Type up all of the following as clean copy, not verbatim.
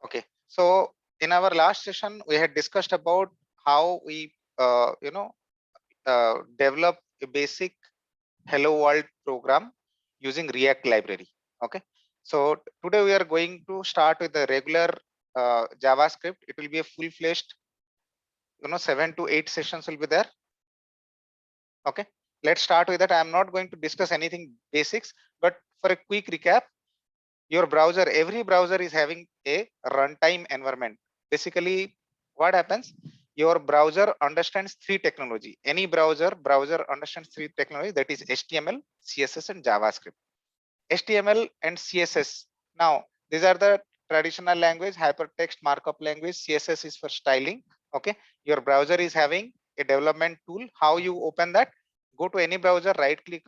Okay, so in our last session, we had discussed about how we, develop a basic Hello World program using React library. Okay, so today we are going to start with the regular JavaScript. It will be a full-fledged, 7 to 8 sessions will be there. Okay, let's start with that. I am not going to discuss anything basics, but for a quick recap, your browser, every browser is having a runtime environment. Basically, what happens? Your browser understands three technology. Any browser understands three technology, that is HTML, CSS, and JavaScript. HTML and CSS. Now, these are the traditional language, hypertext markup language. CSS is for styling. Okay, your browser is having a development tool. How you open that? Go to any browser, right click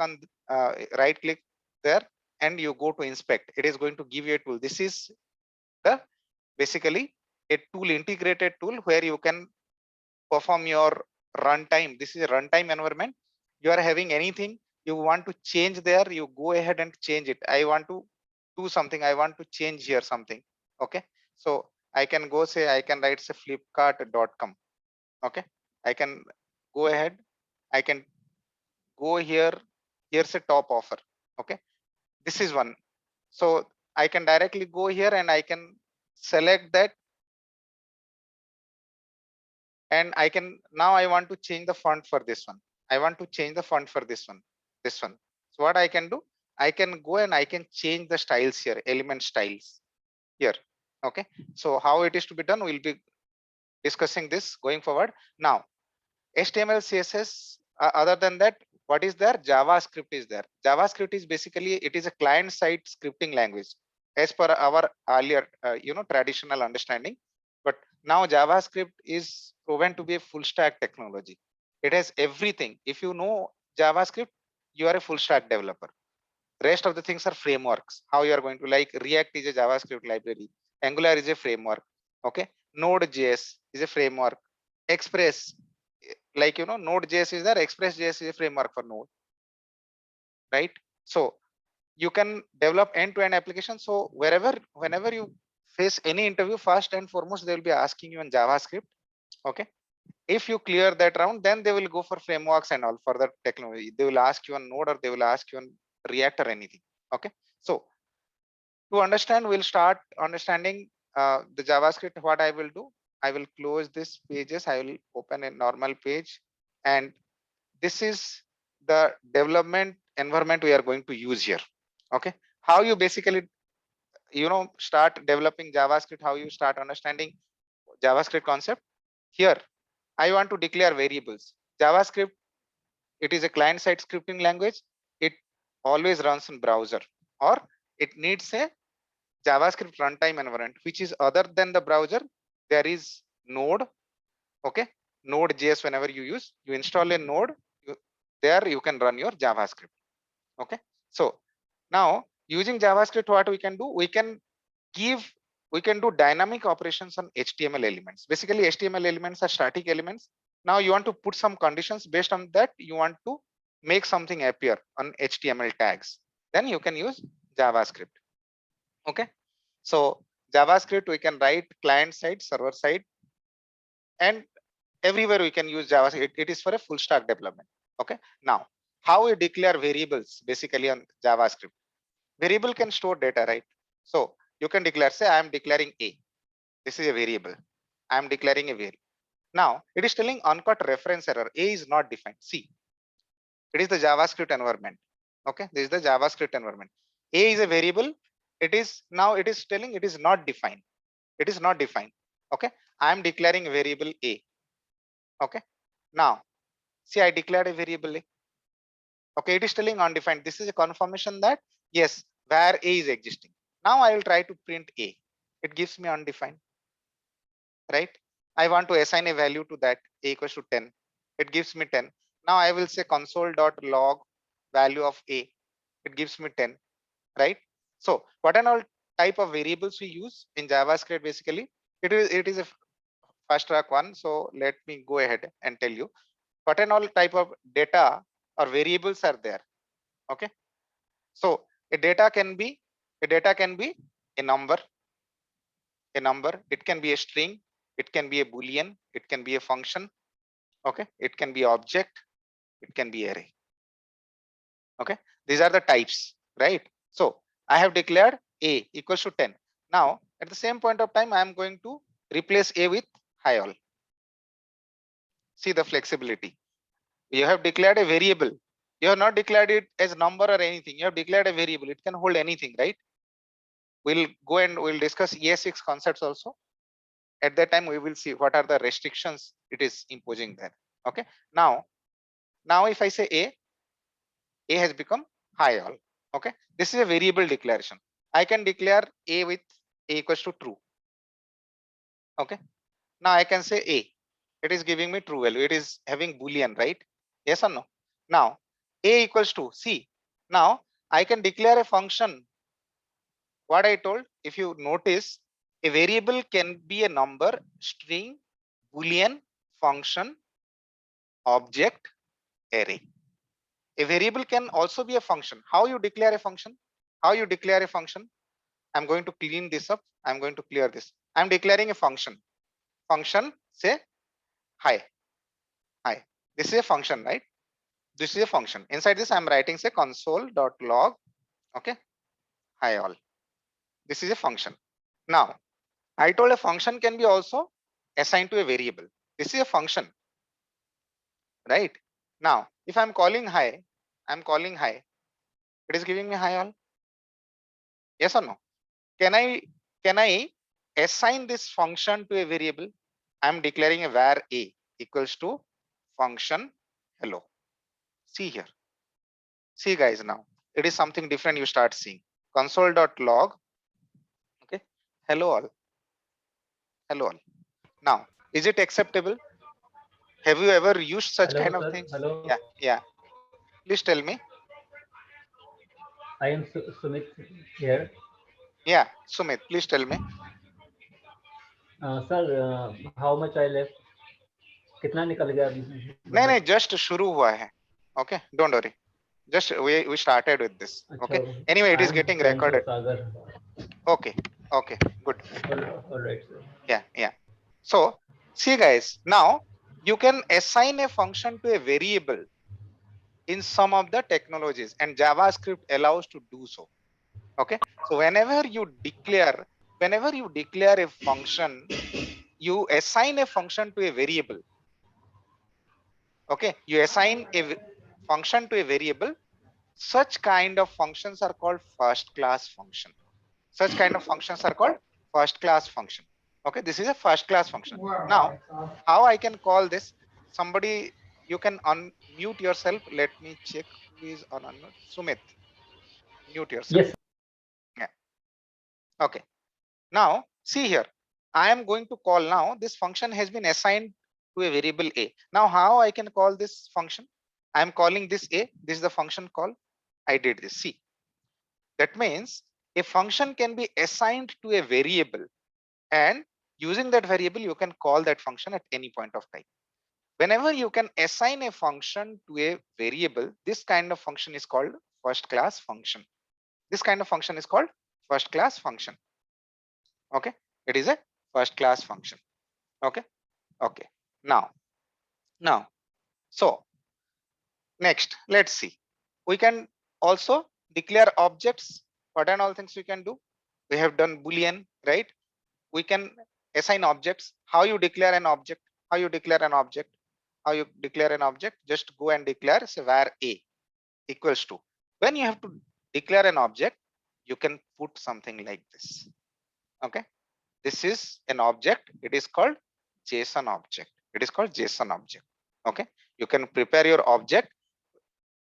there, and you go to inspect. It is going to give you a tool. This is the basically a tool, integrated tool, where you can perform your runtime. This is a runtime environment. You are having anything you want to change there, you go ahead and change it. I want to do something, I want to change here something. Okay, so I can go say, I can write say flipkart.com. Okay, I can go ahead, I can go here. Here's a top offer. Okay, this is one. So I can directly go here and I can select that, and I can now I want to change the font for this one. I want to change the font for this one. So what I can do, I can go and I can change the styles here, element styles here. Okay, so how it is to be done, we'll be discussing this going forward. Now, HTML, CSS, other than that, what is there? JavaScript is there. JavaScript is basically, it is a client-side scripting language as per our earlier, traditional understanding. But now JavaScript is proven to be a full stack technology. It has everything. If you know JavaScript, you are a full stack developer. Rest of the things are frameworks. How you are going to, like, React is a JavaScript library. Angular is a framework. Okay. Node.js is a framework. Express, like, Node.js is there. Express.js is a framework for Node, right? So you can develop end-to-end application. So whenever you face any interview, first and foremost, they will be asking you on JavaScript. Okay. If you clear that round, then they will go for frameworks and all further technology. They will ask you on Node, or they will ask you on React or anything. Okay. So to understand, we'll start understanding the JavaScript. What I will do, I will close this pages. I will open a normal page, and this is the development environment we are going to use here. Okay. How you basically, start developing JavaScript, how you start understanding JavaScript concept. Here, I want to declare variables. JavaScript, it is a client-side scripting language. It always runs in browser, or it needs a JavaScript runtime environment, which is other than the browser. There is Node. Okay, Node.js. Whenever you use, you install a Node. There you can run your JavaScript. Okay, so now using JavaScript, what we can do, we can do dynamic operations on HTML elements. Basically, HTML elements are static elements. Now you want to put some conditions. Based on that, you want to make something appear on HTML tags. Then you can use JavaScript. Okay, so JavaScript we can write client side, server side, and everywhere we can use JavaScript. It is for a full stack development. Okay, now how we declare variables basically on JavaScript. Variable can store data, right? So you can declare, say I am declaring A. This is a variable. I am declaring a variable. Now it is telling uncut reference error. A is not defined. See, it is the JavaScript environment. Okay, this is the JavaScript environment. A is a variable. It is now it is telling it is not defined. It is not defined. Okay, I am declaring a variable A. Okay, now see, I declared a variable A. Okay, it is telling undefined. This is a confirmation that yes, where A is existing. Now I will try to print A. It gives me undefined, right? I want to assign a value to that, A equals to 10. It gives me 10. Now I will say console.log value of A. It gives me 10, right? So what and all type of variables we use in JavaScript, basically, it is a fast track one. So let me go ahead and tell you what and all type of data or variables are there. Okay. So a data can be a number. a number, it can be a string, it can be a boolean, it can be a function, okay, it can be object, it can be array. Okay, these are the types, right? So I have declared a equals to 10. Now at the same point of time, I am going to replace a with hi all. See the flexibility. You have declared a variable. You have not declared it as number or anything. You have declared a variable. It can hold anything, right? We'll go and we'll discuss ES6 concepts also. At that time, we will see what are the restrictions it is imposing there. Okay. Now if I say a has become hi all. Okay. This is a variable declaration. I can declare a with a equals to true. Okay. Now I can say a. It is giving me true value. It is having boolean, right? Yes or no? Now a equals to c. Now I can declare a function. What I told, if you notice, a variable can be a number, string, boolean, function, object, array. A variable can also be a function. How you declare a function? How you declare a function? I'm going to clean this up. I'm going to clear this. I'm declaring a function. Function, say hi. Hi. This is a function, right? This is a function. Inside this, I'm writing say console.log. Okay. Hi all. This is a function. Now, I told a function can be also assigned to a variable. This is a function, right? Now, if I'm calling hi, it is giving me hi all. Yes or no? Can I assign this function to a variable? I'm declaring a var a equals to function hello. See here. See guys, now it is something different. You start seeing console.log. Okay. Hello all. Hello all. Now, is it acceptable? Have you ever used such Hello, kind of sir. things? Hello. Yeah. Yeah. Please tell me. I am Sumit here. Yeah. Sumit, please tell me. Sir, how much I left? कितना निकल गया नहीं मतलब? नहीं just शुरू हुआ है. Okay, don't worry. Just we started with this. अच्छा, Okay. Anyway, it I is am getting friends of recorded. Sagar. Okay. Okay. Good. All right, sir. Yeah. Yeah. So see guys, now you can assign a function to a variable in some of the technologies, and JavaScript allows to do so. Okay. So whenever you declare a function, you assign a function to a variable. Okay. You assign a function to a variable. Such kind of functions are called first class function. Such kind of functions are called first class function. Okay, this is a first class function. Now, how I can call this? Somebody, you can unmute yourself. Let me check who is on unmute. Sumit, mute yourself. Yes. Yeah. Okay. Now, see here. I am going to call now. This function has been assigned to a variable a. Now, how I can call this function? I am calling this a. This is the function call. I did this. See, that means a function can be assigned to a variable, and using that variable you can call that function at any point of time. Whenever you can assign a function to a variable, this kind of function is called first class function. This kind of function is called first class function. Okay, it is a first class function. Okay. Okay. Now so next let's see, we can also declare objects. What and all things we can do? We have done boolean, right? We can assign objects. How you declare an object? How you declare an object? How you declare an object? Just go and declare say var a equals to. When you have to declare an object, you can put something like this. Okay, this is an object. It is called JSON object. It is called JSON object. Okay, you can prepare your object.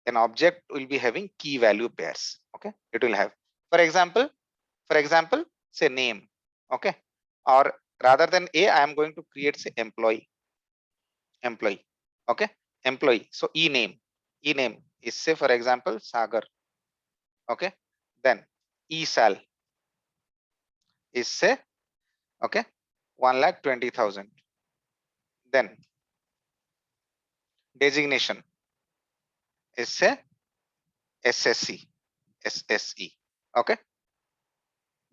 An object will be having key value pairs. Okay, it will have, for example, say name. Okay, or rather than a, I am going to create say employee. Okay, employee. So e name is say for example Sagar. Okay, then esal is say okay 1,20,000. Then designation is say sse. Okay,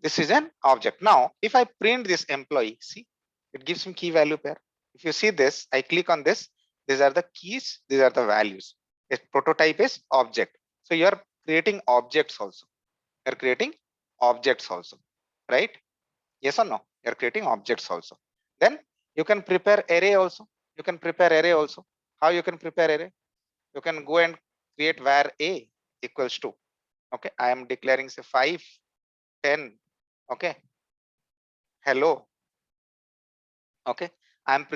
This is an object. Now, if I print this employee, see, it gives me key value pair. If you see this, I click on this. These are the keys. These are the values. A prototype is object. So you are creating objects also. You're creating objects also, right? Yes or no? You're creating objects also. Then you can prepare array also. You can prepare array also. How you can prepare array? You can go and create var a equals to, okay, I am declaring say 5, 10, okay, hello, okay, I'm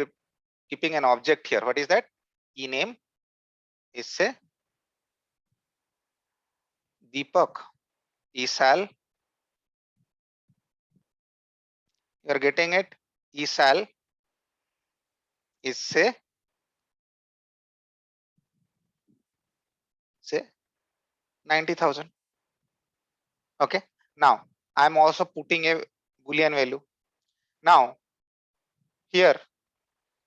keeping an object here. What is that? E name is say Deepak, esal, you're getting it, esal is say 90,000. Okay, now I'm also putting a boolean value. Now here,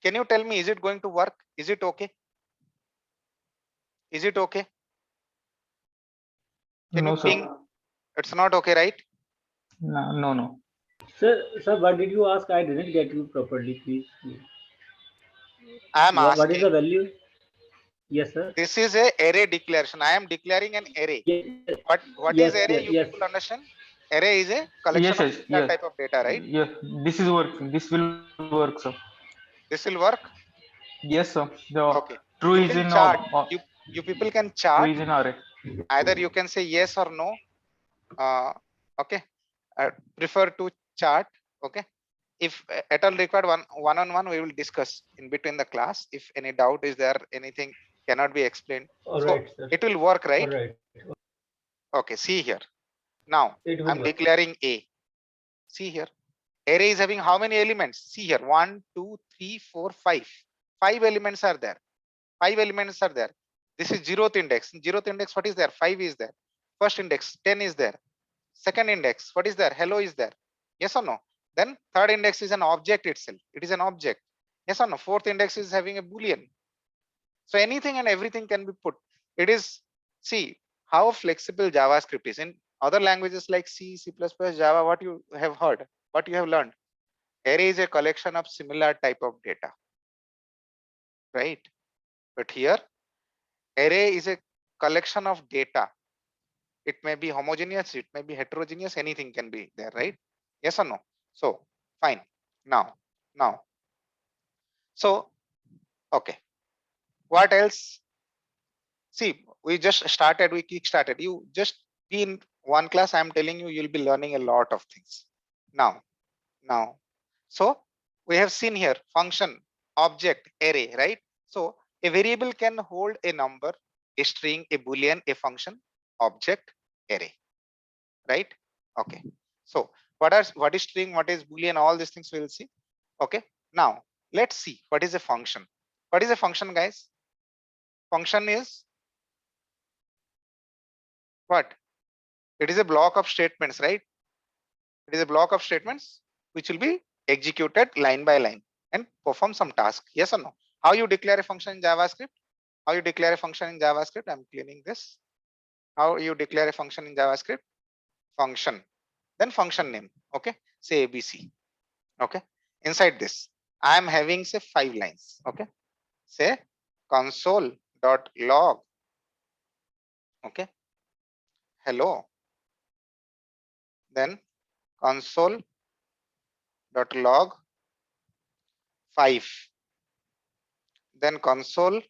can you tell me, is it going to work? Is it okay? Is it okay? Can you No, ping? sir. It's not okay, right? No. Sir, what did you ask? I didn't get you properly, please. I am What is the asking, value? Yes, sir. this is a array declaration. I am declaring an array. Yes, What is array? You yes. people understand? Array is a Yes, collection of yes, similar yes. type of data, right? Yeah, this is working. This will work, sir. This will work. Yes, sir. The Okay. true You is can in chart. You people can true chart. is in array. Either you can say yes or no. Okay. Prefer to chart. Okay. If at all required, one on one, we will discuss in between the class. If any doubt is there, anything cannot be explained. All So right, sir. it will work, All right? right. Okay. See here. Now It will I'm work. declaring A. See here. Array is having how many elements? See here, 1, 2, 3, 4, 5. 5 elements are there. 5 elements are there. This is zeroth index. In zeroth index, what is there? 5 is there. First index, 10 is there. Second index, what is there? Hello is there. Yes or no? Then third index is an object itself. It is an object. Yes or no? Fourth index is having a boolean. So anything and everything can be put. It is, see how flexible JavaScript is. In other languages like C, C++, Java, what you have heard, what you have learned. Array is a collection of similar type of data, right? But here, array is a collection of data. It may be homogeneous, it may be heterogeneous, anything can be there, right? Yes or no? So, fine. Now, so, okay. What else? See, we just started, we kick started. You just be in one class, I'm telling you, you'll be learning a lot of things. Now, so we have seen here function, object, array, right? So a variable can hold a number, a string, a boolean, a function, object, array, right? Okay. So what is string, what is boolean, all these things we will see. Okay. Now let's see what is a function. What is a function, guys? Function is what? It is a block of statements, right? It is a block of statements which will be executed line by line and perform some task. Yes or no? How you declare a function in JavaScript? How you declare a function in JavaScript? I'm cleaning this. How you declare a function in JavaScript? Function. Then function name. Okay. Say ABC. Okay. Inside this, I am having say 5 lines. Okay. Say console.log. Okay. Hello. Then console.log 5. Then console.log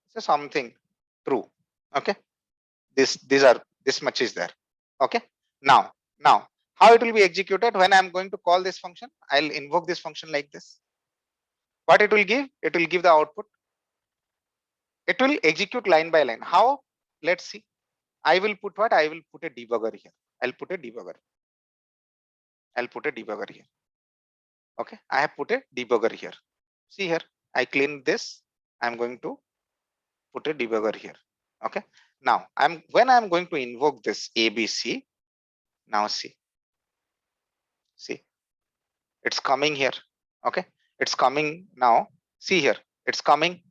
say something true. Okay. This much is there. Okay. Now how it will be executed when I'm going to call this function? I'll invoke this function like this. What it will give? It will give the output. It will execute line by line. How? Let's see. I will put what? I will put a debugger here. I'll put a debugger. I'll put a debugger here. Okay. I have put a debugger here. See here. I clean this. I'm going to put a debugger here. Okay. Now when I'm going to invoke this ABC. Now see it's coming here. Okay, it's coming now. See here, it's coming.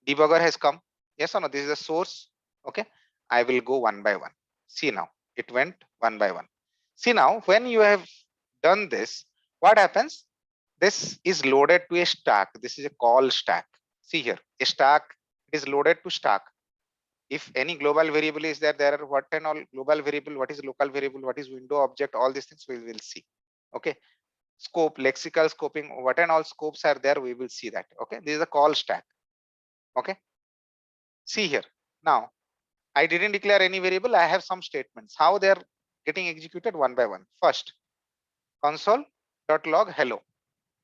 Debugger has come. Yes or no? This is the source. Okay, I will go one by one. See now, it went one by one. See now, when you have done this, what happens? This is loaded to a stack. This is a call stack. See here, a stack is loaded to stack. If any global variable is there, there are what and all global variable, what is local variable, what is window object, all these things we will see. Okay, scope, lexical scoping, what and all scopes are there, we will see that. Okay, this is a call stack. Okay, see here. Now, I didn't declare any variable. I have some statements. How they are getting executed one by one. First, console.log hello.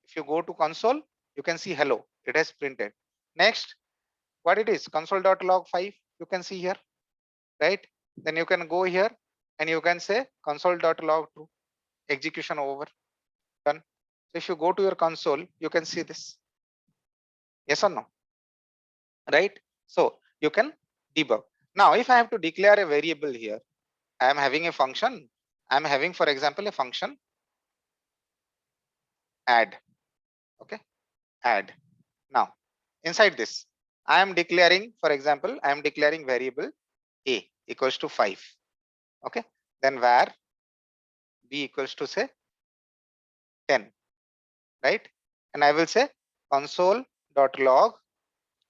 If you go to console, you can see hello. It has printed. Next, what it is? Console.log 5. You can see here, right? Then you can go here and you can say console.log true. Execution over. Done. So if you go to your console, you can see this. Yes or no? Right? So you can debug. Now, if I have to declare a variable here, I am having a function. I am having, for example, a function add. Okay, add. Now, inside this, I am declaring, for example, I am declaring variable a equals to 5. Okay, then var b equals to say 10, right? And I will say console.log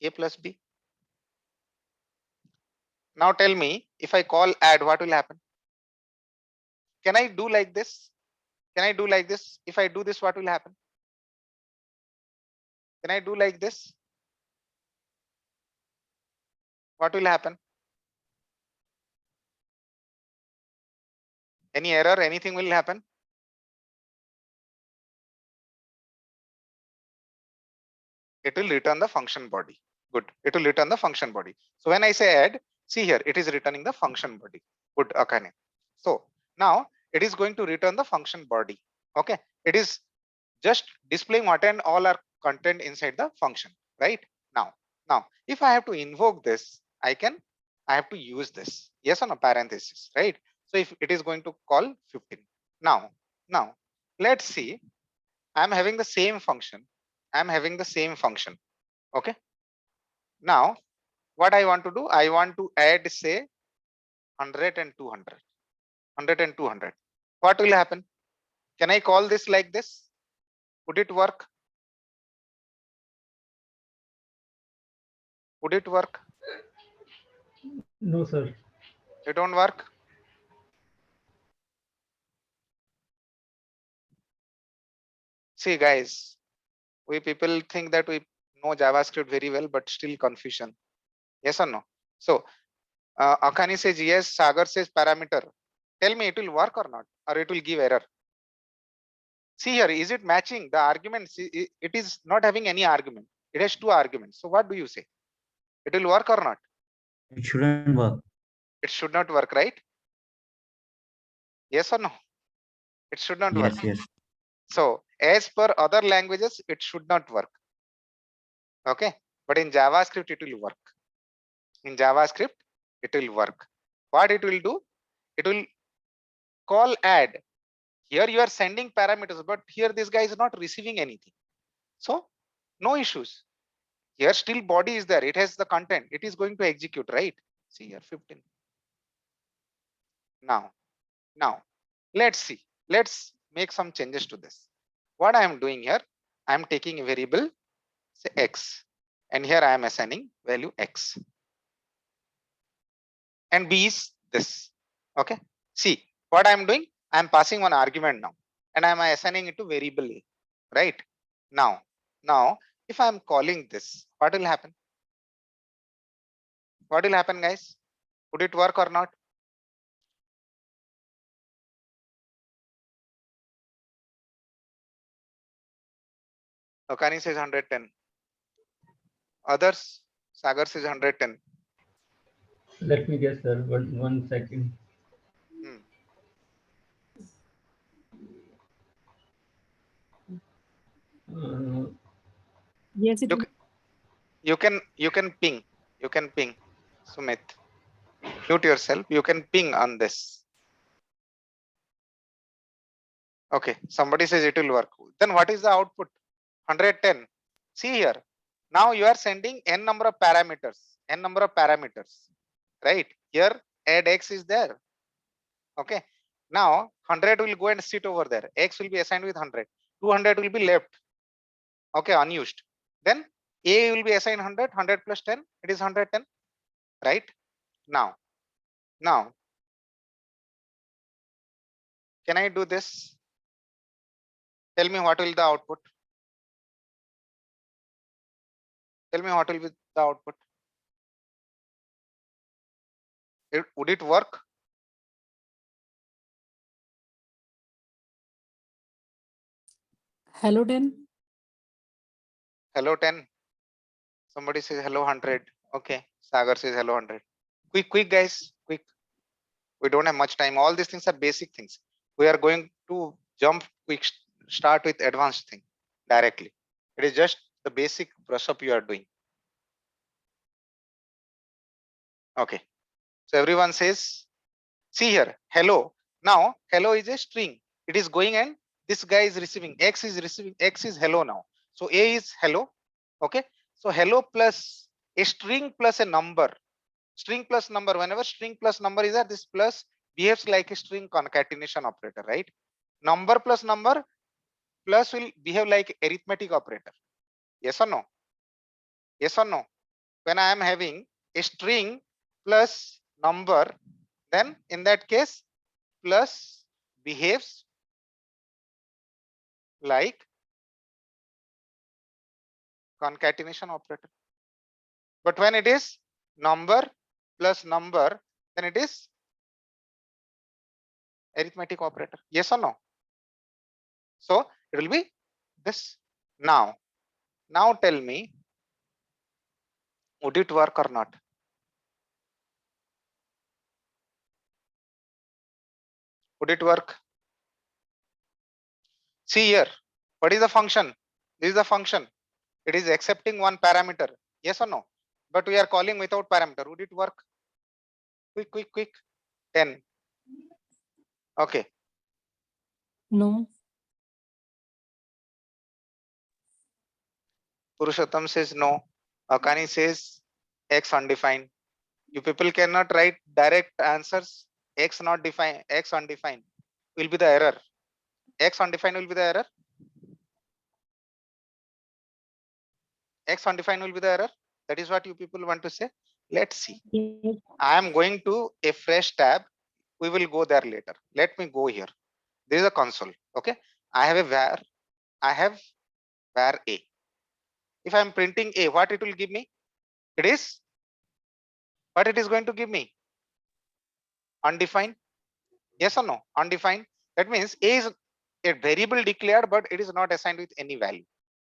a plus b. Now tell me, if I call add, what will happen? Can I do like this? Can I do like this? If I do this, what will happen? Can I do like this? What will happen? Any error, anything will happen? It will return the function body. Good. It will return the function body. So when I say add, see here, it is returning the function body. Good, Akane. So now it is going to return the function body. Okay. It is just displaying what and all are content inside the function, right? Now, if I have to invoke this, I have to use this. Yes or no, parenthesis, right? So if it is going to call 15. Now, let's see. I'm having the same function. Okay. Now, what I want to do, I want to add, say, 100 and 200. 100 and 200. What will happen? Can I call this like this? Would it work? Would it work? No, sir. It don't work. See, guys, we people think that we know JavaScript very well, but still confusion. Yes or no? So, Akani says yes, Sagar says parameter. Tell me, it will work or not, or it will give error. See here, is it matching the arguments? It is not having any argument. It has 2 arguments. So what do you say? It will work or not? It shouldn't work. It should not work, right? Yes or no? It should not work. Yes. So as per other languages, it should not work. Okay. But in JavaScript, it will work. In JavaScript, it will work. What it will do? It will call add. Here you are sending parameters, but here this guy is not receiving anything. So no issues. Here still body is there. It has the content. It is going to execute, right? See here 15. Now let's see. Let's make some changes to this. What I am doing here, I am taking a variable, say x, and here I am assigning value x. And b is this. Okay. See what I am doing. I am passing one argument now, and I am assigning it to variable a. Right now, if I am calling this, what will happen? What will happen, guys? Would it work or not? Okani says 110. Others, Sagar says 110. Let me guess, sir. One second. Yes, it You can ping. Sumit, mute yourself. You can ping on this. Okay, somebody says it will work. Then what is the output? 110. See here. Now you are sending n number of parameters. right? Here add x is there. Okay. Now 100 will go and sit over there. X will be assigned with 100. 200 will be left. Okay, unused. Then a will be assigned 100. 100 plus 10, it is 110, right? Now can I do this? Tell me what will the output? Tell me what will be the output? Would it work? Hello, 10. Hello 10. Somebody says hello 100. Okay. Sagar says hello 100. Quick guys, quick. We don't have much time. All these things are basic things. We are going to jump quick, start with advanced thing directly. It is just the basic brush up you are doing. Okay. So everyone says, see here, hello. Now hello is a string. It is going and this guy is receiving, X is receiving, X is hello now. So A is hello. Okay. So hello plus a string plus a number. String plus number, whenever string plus number is there, this plus behaves like a string concatenation operator, right? Number plus number plus will behave like arithmetic operator. Yes or no? Yes or no? When I am having a string plus number, then in that case plus behaves like concatenation operator. But when it is number plus number, then it is arithmetic operator. Yes or no? So it will be this. Now tell me, would it work or not? Would it work? See here, what is the function? This is the function. It is accepting one parameter. Yes or no? But we are calling without parameter. Would it work? Quick. 10. Okay. No. Purushottam says no. Akani says X undefined. You people cannot write direct answers. X not defined, X undefined will be the error. X undefined will be the error. X undefined will be the error. That is what you people want to say. Let's see. Yes. I am going to a fresh tab. We will go there later. Let me go here. There is a console. Okay. I have a var. I have var a. If I am printing a, what it will give me? It is what it is going to give me? Undefined. Yes or no? Undefined. That means a is a variable declared, but it is not assigned with any value.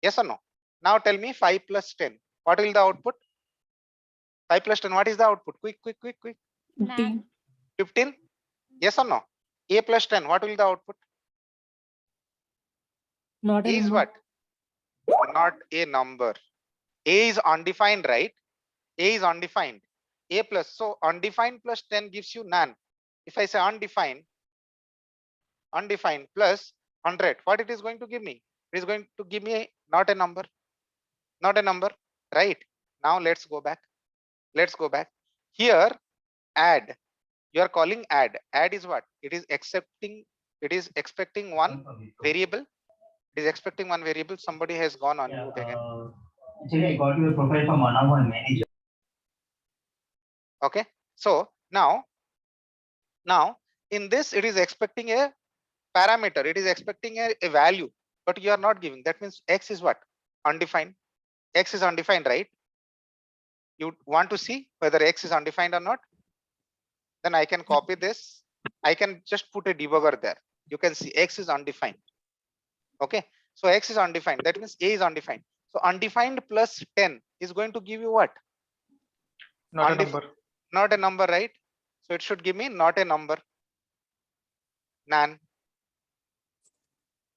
Yes or no? Now tell me 5 plus 10. What will the output? 5 plus 10. What is the output? Quick. 15. 15. Yes or no? A plus 10. What will the output? Not A a is number. what? Not a number. A is undefined, right? A is undefined. A plus. So undefined plus 10 gives you none. If I say undefined plus 100, what it is going to give me? It is going to give me not a number. Not a number, right? Now let's go back. Here, add. You are calling add. Add is what? It is expecting one variable. It is expecting one variable. Somebody has gone on mute again. Actually, I got your profile from one manager. Okay. So now in this, it is expecting a parameter. It is expecting a value, but you are not giving. That means X is what? Undefined. X is undefined, right? You want to see whether X is undefined or not? Then I can copy this. I can just put a debugger there. You can see X is undefined. Okay. So X is undefined. That means A is undefined. So undefined plus 10 is going to give you what? Not a number. Not a number, right? So it should give me not a number. Nan.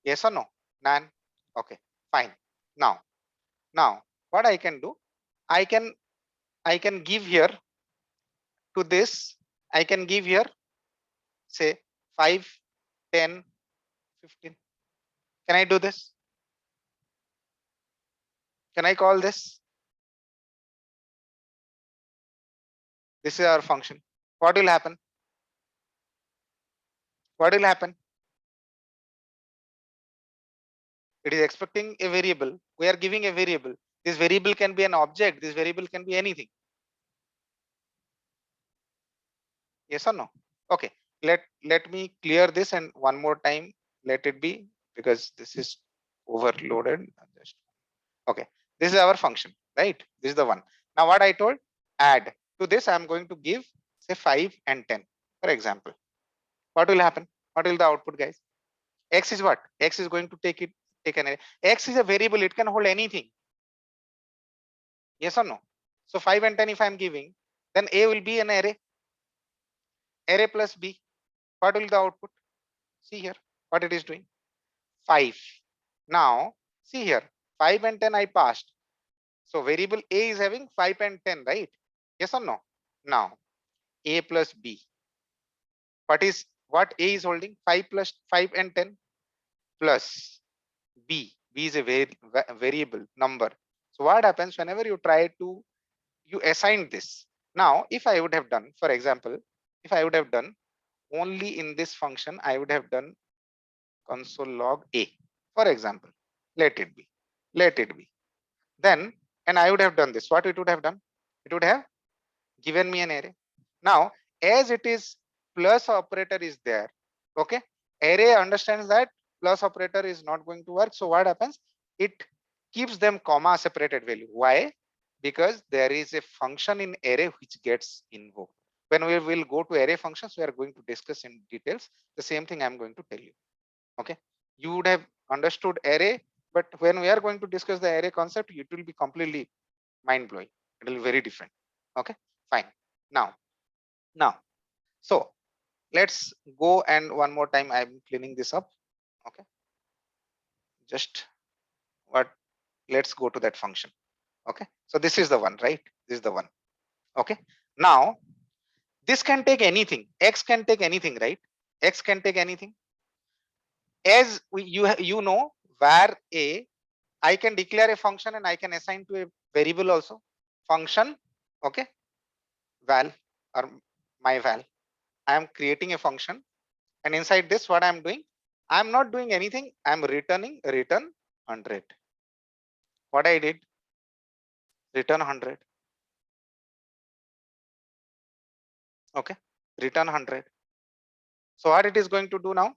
Yes or no? Nan. Okay, fine. Now what I can do, I can give here to this, I can give here say 5, 10, 15. Can I do this? Can I call this? This is our function. What will happen? What will happen? It is expecting a variable. We are giving a variable. This variable can be an object. This variable can be anything. Yes or no? Okay. Let me clear this and one more time. Let it be, because this is overloaded. Just okay. This is our function, right? This is the one. Now what I told, add to this, I'm going to give say 5 and 10, for example. What will happen? What will the output, guys? X is what? X is going to take an array. X is a variable, it can hold anything. Yes or no? So 5 and 10 if I'm giving, then A will be an array. Array plus B. What will the output? See here what it is doing. 5. Now see here, 5 and 10 I passed. So variable A is having 5 and 10, right? Yes or no? Now A plus B. What A is holding? 5 plus 5 and 10 plus B. B is a variable number. So what happens whenever you try to you assign this? Now if I would have done, for example, if I would have done only in this function, I would have done console log A, for example. Let it be. Let it be. Then, and I would have done this. What it would have done? It would have given me an array. Now, as it is plus operator is there, okay, array understands that plus operator is not going to work. So what happens? It keeps them comma separated value. Why? Because there is a function in array which gets invoked. When we will go to array functions, we are going to discuss in details. The same thing I'm going to tell you. Okay, you would have understood array, but when we are going to discuss the array concept, it will be completely mind-blowing. It will be very different. Okay, fine. Now so let's go, and one more time I'm cleaning this up. Okay, just what, let's go to that function. Okay, so this is the one, right? This is the one. Okay, now this can take anything. X can take anything, right? X can take anything. As you know, var a, I can declare a function and I can assign to a variable also. Function, okay, val or my val. I am creating a function, and inside this, what I'm doing, I'm not doing anything. I'm return 100. What I did, return 100. Okay, return 100. So what it is going to do now?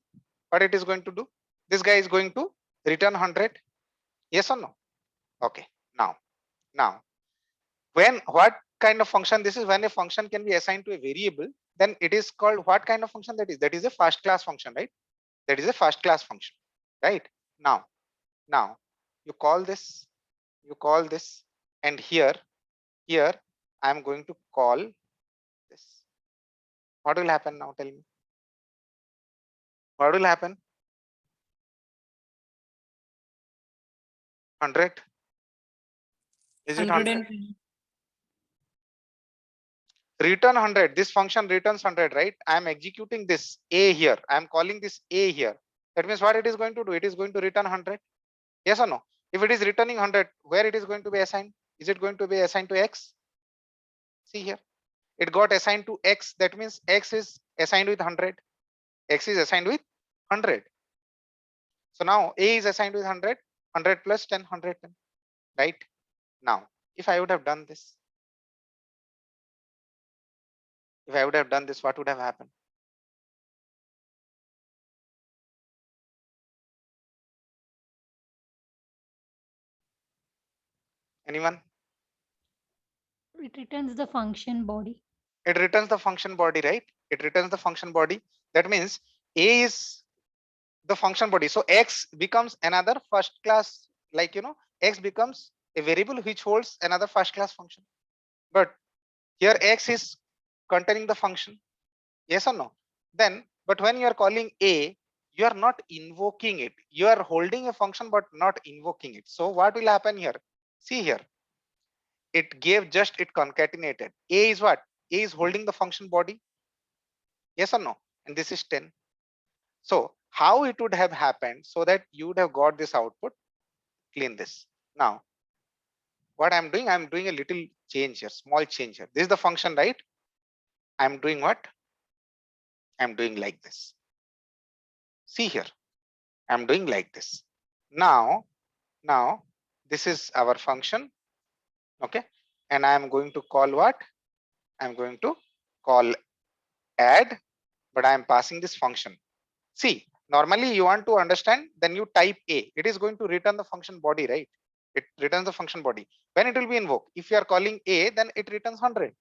What it is going to do? This guy is going to return 100. Yes or no? Okay. Now, when what kind of function this is? When a function can be assigned to a variable, then it is called what kind of function that is? That is a first class function, right? That is a first class function, right? Now you call this, and here I'm going to call this. What will happen now? Tell me. What will happen? 100. Is it 100? Return 100. This function returns 100, right? I'm executing this A here. I'm calling this A here. That means what it is going to do? It is going to return 100. Yes or no? If it is returning 100, where it is going to be assigned? Is it going to be assigned to X? See here. It got assigned to X. That means X is assigned with 100. X is assigned with 100. So now A is assigned with 100. 100 plus 10, 110. Right? Now, if I would have done this, what would have happened? Anyone? It returns the function body. It returns the function body, right? It returns the function body. That means A is the function body. So X becomes another first class, like, X becomes a variable which holds another first class function. But here X is containing the function. Yes or no? Then, but when you are calling A, you are not invoking it. You are holding a function, but not invoking it. So what will happen here? See here. It concatenated. A is what? A is holding the function body. Yes or no? And this is 10. So how it would have happened so that you would have got this output? Clean this. Now, what I'm doing a little change here, small change here. This is the function, right? I'm doing what? I'm doing like this. See here, I'm doing like this. Now this is our function. Okay. And I'm going to call what? I'm going to call add, but I'm passing this function. See, normally you want to understand, then you type A. It is going to return the function body, right? It returns the function body. When it will be invoked, if you are calling A, then it returns 100.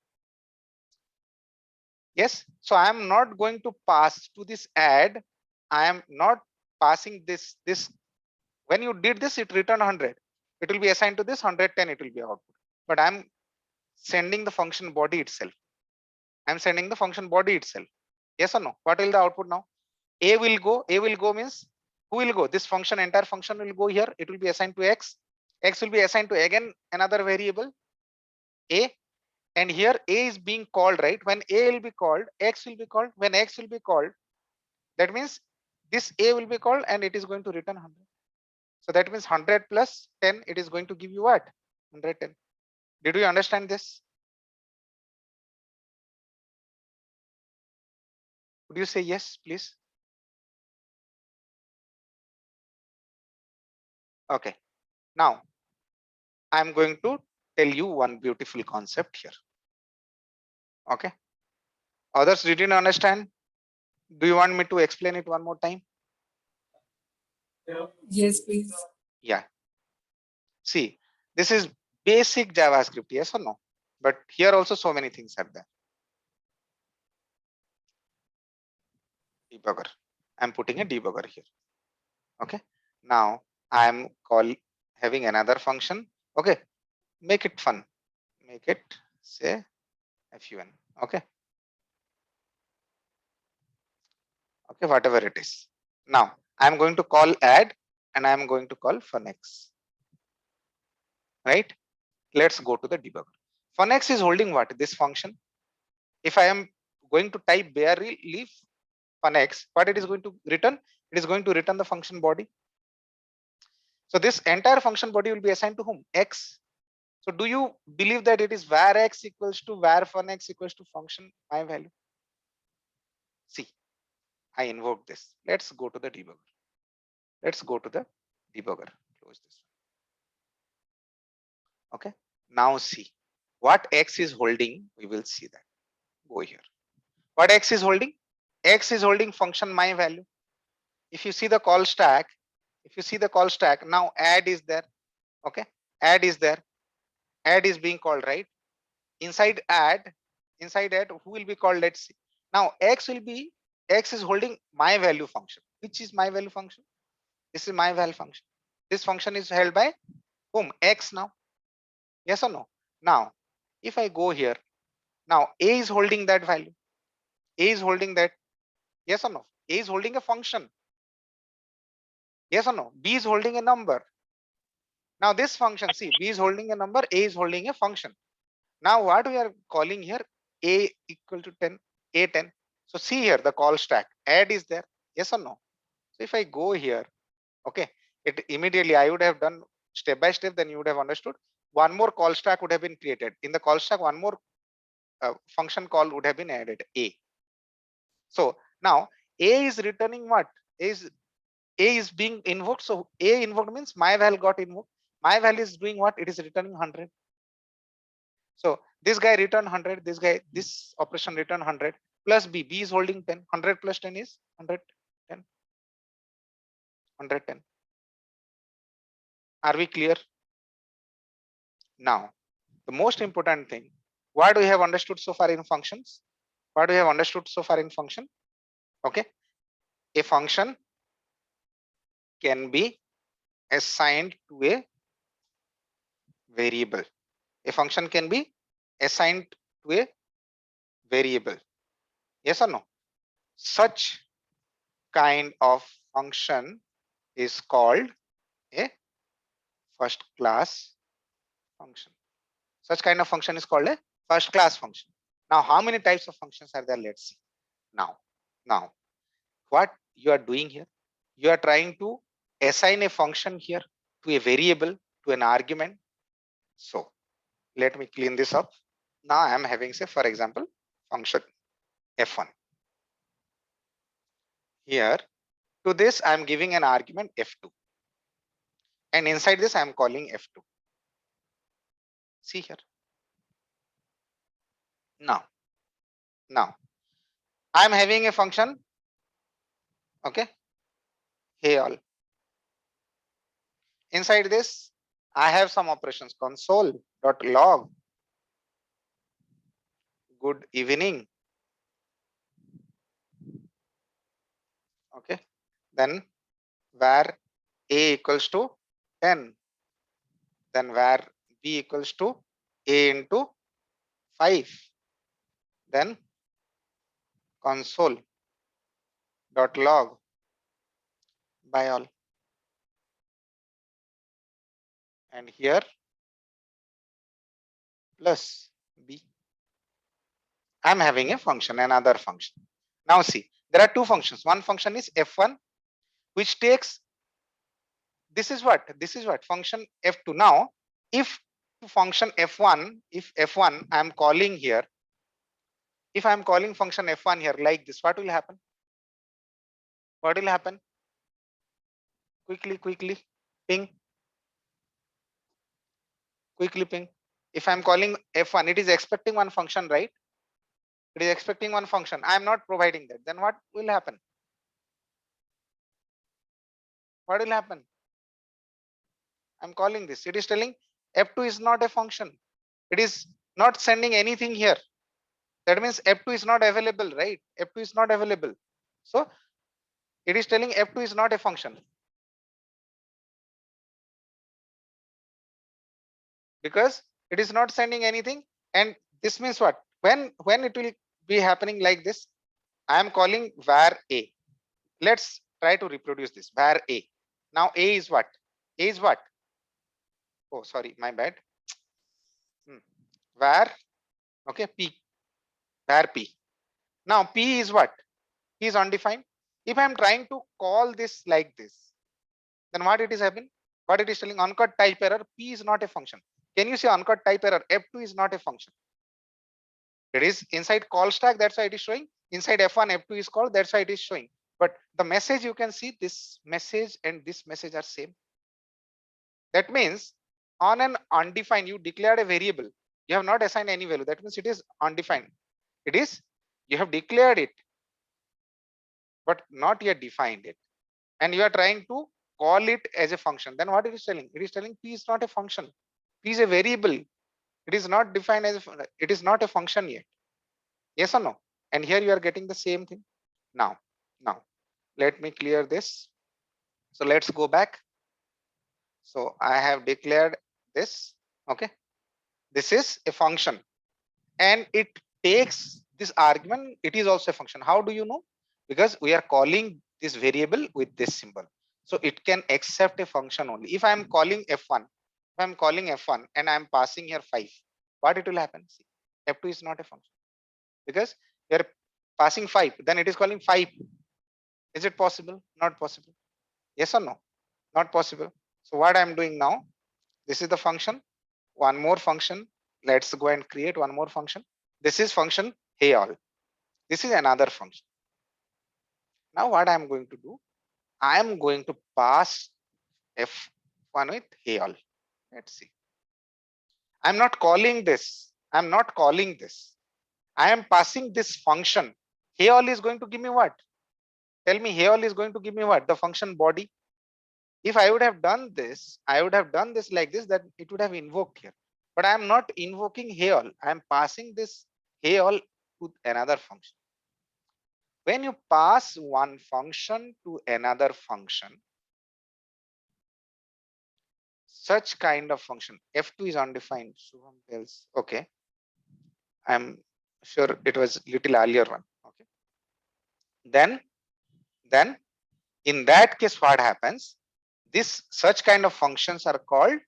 Yes. So I am not going to pass to this add. I am not passing this. When you did this, it returned 100. It will be assigned to this 110. It will be output. But I'm sending the function body itself. I'm sending the function body itself. Yes or no? What will the output now? A will go. A will go means who will go? This function, entire function will go here. It will be assigned to X. X will be assigned to again another variable A. And here A is being called, right? When A will be called, X will be called. When X will be called, that means this A will be called and it is going to return 100. So that means 100 plus 10, it is going to give you what? 110. Did you understand this? Would you say yes, please? Okay. Now, I'm going to tell you one beautiful concept here. Okay. Others didn't understand. Do you want me to explain it one more time? Yes, please. Yeah. See, this is basic JavaScript, yes or no? But here also so many things are there. Debugger. I'm putting a debugger here. Okay. Now I'm having another function. Okay. Make it fun. Make it say fun. Okay. Okay, whatever it is. Now I'm going to call add and I'm going to call funX. Right? Let's go to the debugger. FunX is holding what? This function. If I am going to type bare leaf funX, what it is going to return? It is going to return the function body. So this entire function body will be assigned to whom? X. So do you believe that it is var x equals to var funX equals to function my value? See, I invoke this. Let's go to the debugger. Let's go to the debugger. Close this. Okay. Now see what X is holding. We will see that. Go here. What X is holding? X is holding function my value. If you see the call stack, now add is there. Okay. Add is there. Add is being called, right? Inside add, who will be called? Let's see. Now X is holding my value function. Which is my value function? This is my value function. This function is held by whom? X now. Yes or no? Now, if I go here, now A is holding that value. A is holding that. Yes or no? A is holding a function. Yes or no? B is holding a number. Now this function, see, B is holding a number, A is holding a function. Now what we are calling here? A equal to 10, A10. So see here, the call stack, add is there. Yes or no? So if I go here, okay, it immediately I would have done step by step, then you would have understood. One more call stack would have been created. In the call stack, one more function call would have been added, A. So now A is returning what? A is being invoked. So A invoked means my val got invoked. My val is doing what? It is returning 100. So this guy returned 100. This operation returned 100 plus B. B is holding 10. 100 plus 10 is 110. 110. Are we clear? Now, the most important thing, what do we have understood so far in functions? What do we have understood so far in function? Okay. A function can be assigned to a variable. A function can be assigned to a variable. Yes or no? Such kind of function is called a first class function. Such kind of function is called a first class function. Now, how many types of functions are there? Let's see. Now, what you are doing here, you are trying to assign a function here to a variable, to an argument. So let me clean this up. Now I am having, say, for example, function. F1. Here to this I am giving an argument F2, and inside this I am calling F2. See here. Now I am having a function, okay, hey all. Inside this I have some operations, console.log good evening, okay, then where a equals to 10, then where b equals to a into 5, then console.log by all, and here plus b. I'm having a function, another function. Now see, there are two functions. One function is f1, which takes, this is what function f2. Now if function f1, if f1 I'm calling here, if I'm calling function f1 here like this, what will happen? What will happen? Quickly ping, quickly ping. If I'm calling f1, it is expecting one function, right? It is expecting one function. I am not providing that. Then what will happen? What will happen? I'm calling this. It is telling f2 is not a function. It is not sending anything here. That means f2 is not available, right? F2 is not available. So it is telling f2 is not a function, because it is not sending anything. And this means what? When it will be happening like this, I am calling var a. Let's try to reproduce this var a. Now a is what? A is what? Oh, sorry, my bad. Var, okay, p, var p. Now p is what? P is undefined. If I am trying to call this like this, then what it is happening? What it is telling? Uncut type error, p is not a function. Can you see uncut type error? F2 is not a function. It is inside call stack, that's why it is showing. Inside f1, f2 is called, that's why it is showing. But the message, you can see this message and this message are same. That means on an undefined, you declared a variable. You have not assigned any value. That means it is undefined. It is, you have declared it, but not yet defined it. And you are trying to call it as a function. Then what it is telling? It is telling p is not a function. P is a variable. It is not defined as it is not a function yet. Yes or no? And here you are getting the same thing. Now let me clear this. So let's go back. So I have declared this. Okay. This is a function and it takes this argument. It is also a function. How do you know? Because we are calling this variable with this symbol. So it can accept a function only. If I'm calling f1, if I'm calling f1 and I'm passing here 5, what it will happen? See, f2 is not a function because you're passing 5, then it is calling 5. Is it possible? Not possible. Yes or no? Not possible. So what I'm doing now, this is the function, one more function. Let's go and create one more function. This is function hey all. This is another function. Now what I'm going to do, I am going to pass f1 with hey all. Let's see. I'm not calling this. I'm not calling this. I am passing this function. Hey all is going to give me what? Tell me, hey all is going to give me what? The function body. If I would have done this, I would have done this like this, that it would have invoked here. But I am not invoking hey all. I am passing this hey all to another function. When you pass one function to another function, such kind of function, f2 is undefined. Shubham tells, okay, I'm sure it was little earlier one. Okay. Then in that case, what happens? This such kind of functions are called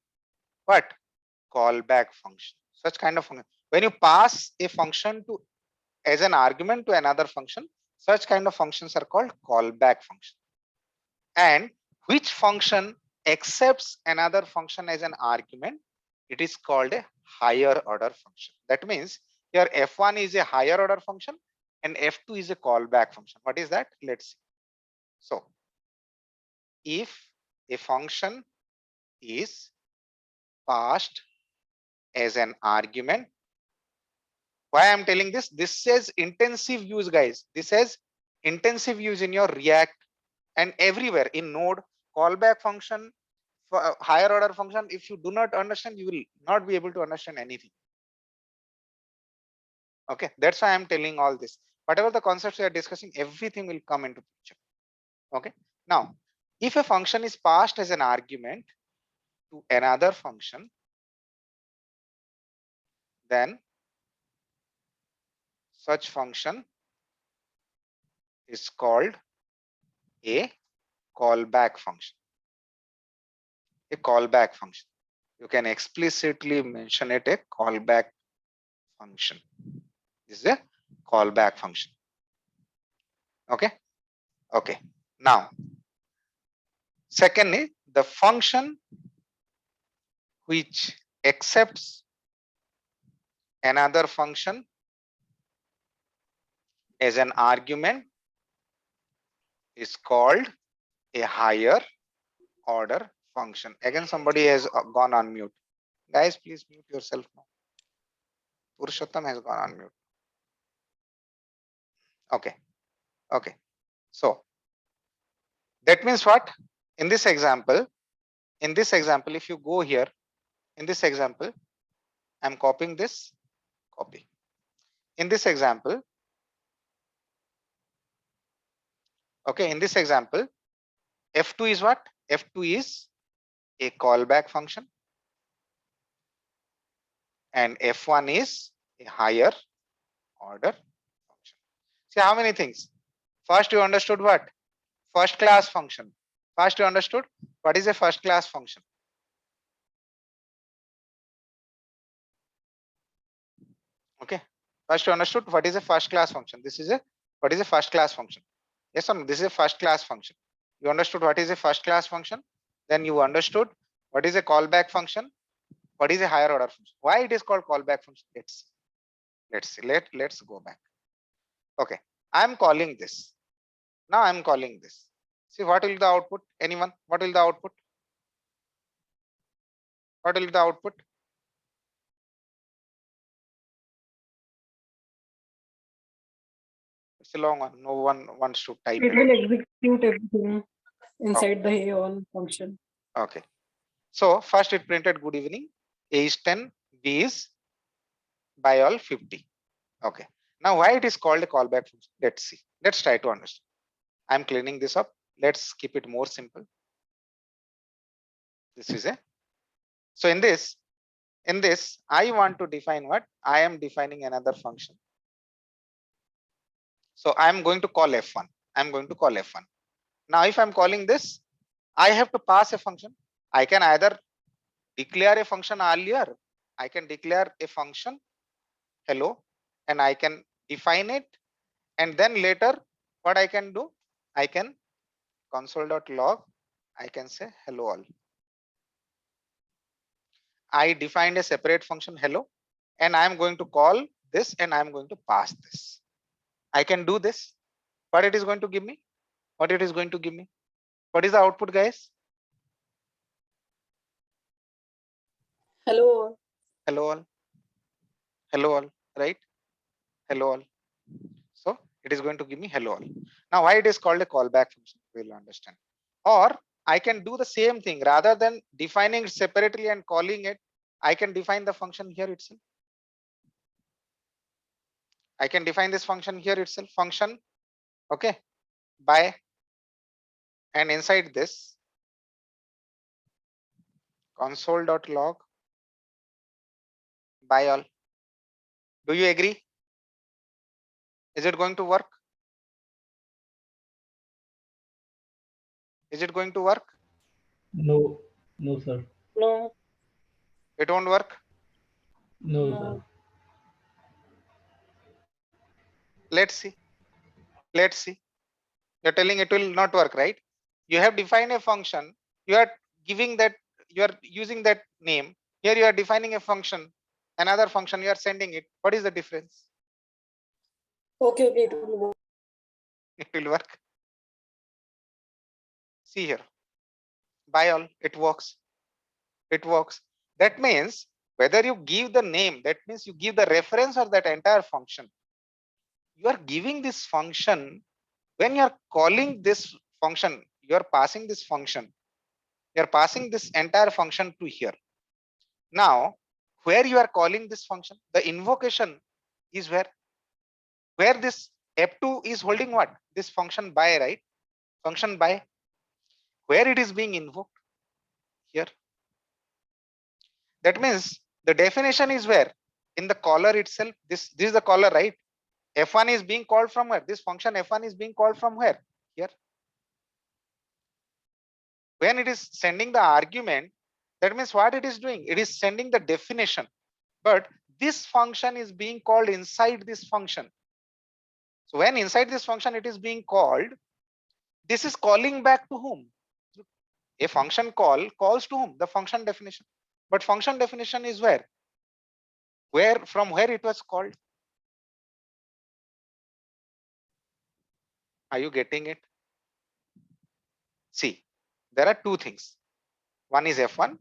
what? Callback function. Such kind of function. When you pass a function to as an argument to another function, such kind of functions are called callback function. And which function accepts another function as an argument? It is called a higher order function. That means your f1 is a higher order function and F2 is a callback function. What is that? Let's see. So if a function is passed as an argument, why I'm telling this? This says intensive use, guys. This says intensive use in your React and everywhere in Node. Callback function, for higher order function, if you do not understand, you will not be able to understand anything. Okay, that's why I'm telling all this. Whatever the concepts we are discussing, everything will come into picture. Okay, now if a function is passed as an argument to another function, then such function is called a callback function. A callback function. You can explicitly mention it a callback function. This is a callback function. Okay. Okay. Now, secondly, the function which accepts another function as an argument is called a higher order function. Again, somebody has gone on mute. Guys, please mute yourself now. Purushottam has gone on mute. Okay. Okay. So that means what? In this example, if you go here, in this example, I'm copying this, copy. In this example, okay, in this example, F2 is what? F2 is a callback function and F1 is a higher order function. See how many things? First, you understood what? First class function. First, you understood what is a first class function. Okay. First, you understood what is a first class function. This is a what is a first class function. Yes or no? This is a first class function. You understood what is a first class function. Then you understood what is a callback function. What is a higher order function? Why it is called callback function? Let's see. Let's go back. Okay. I'm calling this. Now I'm calling this. See what will the output? Anyone? What will the output? What will the output? It's a long one. No one wants to type It it. will execute everything inside the HigherOrder function. Okay. So first it printed good evening. A is 10, B is by all 50. Okay. Now why it is called a callback function? Let's see. Let's try to understand. I'm cleaning this up. Let's keep it more simple. This is a. So in this, I want to define what? I am defining another function. So I'm going to call F1. I'm going to call F1. Now if I'm calling this, I have to pass a function. I can either declare a function earlier. I can declare a function hello and I can define it. And then later what I can do, I can console.log, I can say hello all. I defined a separate function hello and I'm going to call this and I'm going to pass this. I can do this. What it is going to give me? What it is going to give me? What is the output, guys? Hello. Hello all. Hello all, right? Hello all. So it is going to give me hello all. Now why it is called a callback function? We'll understand. Or I can do the same thing rather than defining it separately and calling it. I can define the function here itself. I can define this function here itself, function, okay, by, and inside this console.log by all. Do you agree? Is it going to work? Is it going to work? No, no, sir. No. It won't work. No, No. sir. Let's see. Let's see. You're telling it will not work, right? You have defined a function. You are giving that, you are using that name. Here you are defining a function, another function, you are sending it. What is the difference? Okay, it will work. It will work. See here. By all, it works. It works. That means whether you give the name, that means you give the reference or that entire function. You are giving this function when you are calling this function, you are passing this function. You are passing this entire function to here. Now, where you are calling this function, the invocation is where this f2 is holding what? This function by, right? Function by, where it is being invoked here. That means the definition is where? In the caller itself. This is the caller, right? F1 is being called from where? This function F1 is being called from where? Here. When it is sending the argument, that means what it is doing? It is sending the definition. But this function is being called inside this function. So when inside this function it is being called, this is calling back to whom? A function call calls to whom? The function definition. But function definition is where? From where it was called? Are you getting it? See, there are two things. One is F1,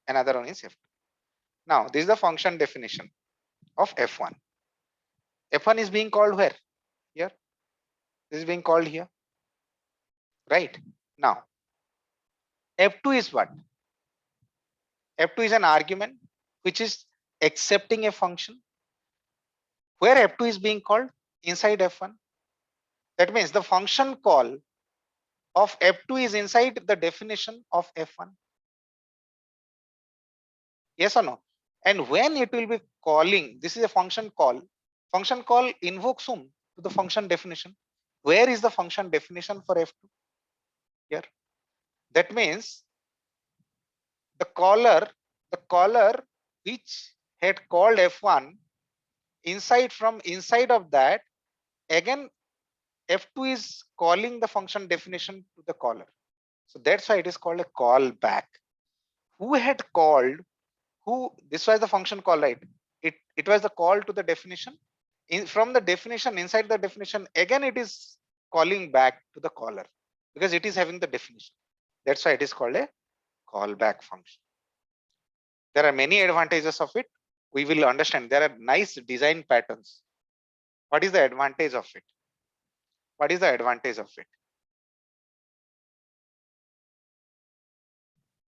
another one is F2. Now, this is the function definition of F1. F1 is being called where? Here. This is being called here. Right. Now, F2 is what? F2 is an argument which is accepting a function. Where F2 is being called? Inside F1. That means the function call of F2 is inside the definition of F1. Yes or no? And when it will be calling, this is a function call. Function call invokes whom? To the function definition. Where is the function definition for F2? Here. That means the caller which had called F1 from inside of that, again F2 is calling the function definition to the caller. So that's why it is called a callback. Who had called? This was the function call, right? It was the call to the definition. From the definition, inside the definition, again it is calling back to the caller because it is having the definition. That's why it is called a callback function. There are many advantages of it. We will understand. There are nice design patterns. What is the advantage of it? What is the advantage of it?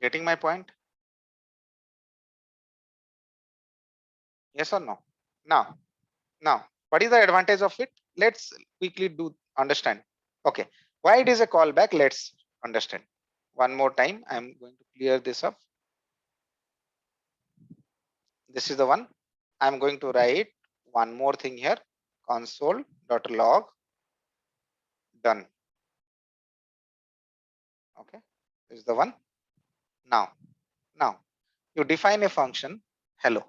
Getting my point? Yes or no? Now, what is the advantage of it? Let's quickly understand. Okay, why it is a callback? Let's understand. One more time, I'm going to clear this up. This is the one. I'm going to write one more thing here. Console.log done. Okay, this is the one. Now you define a function hello.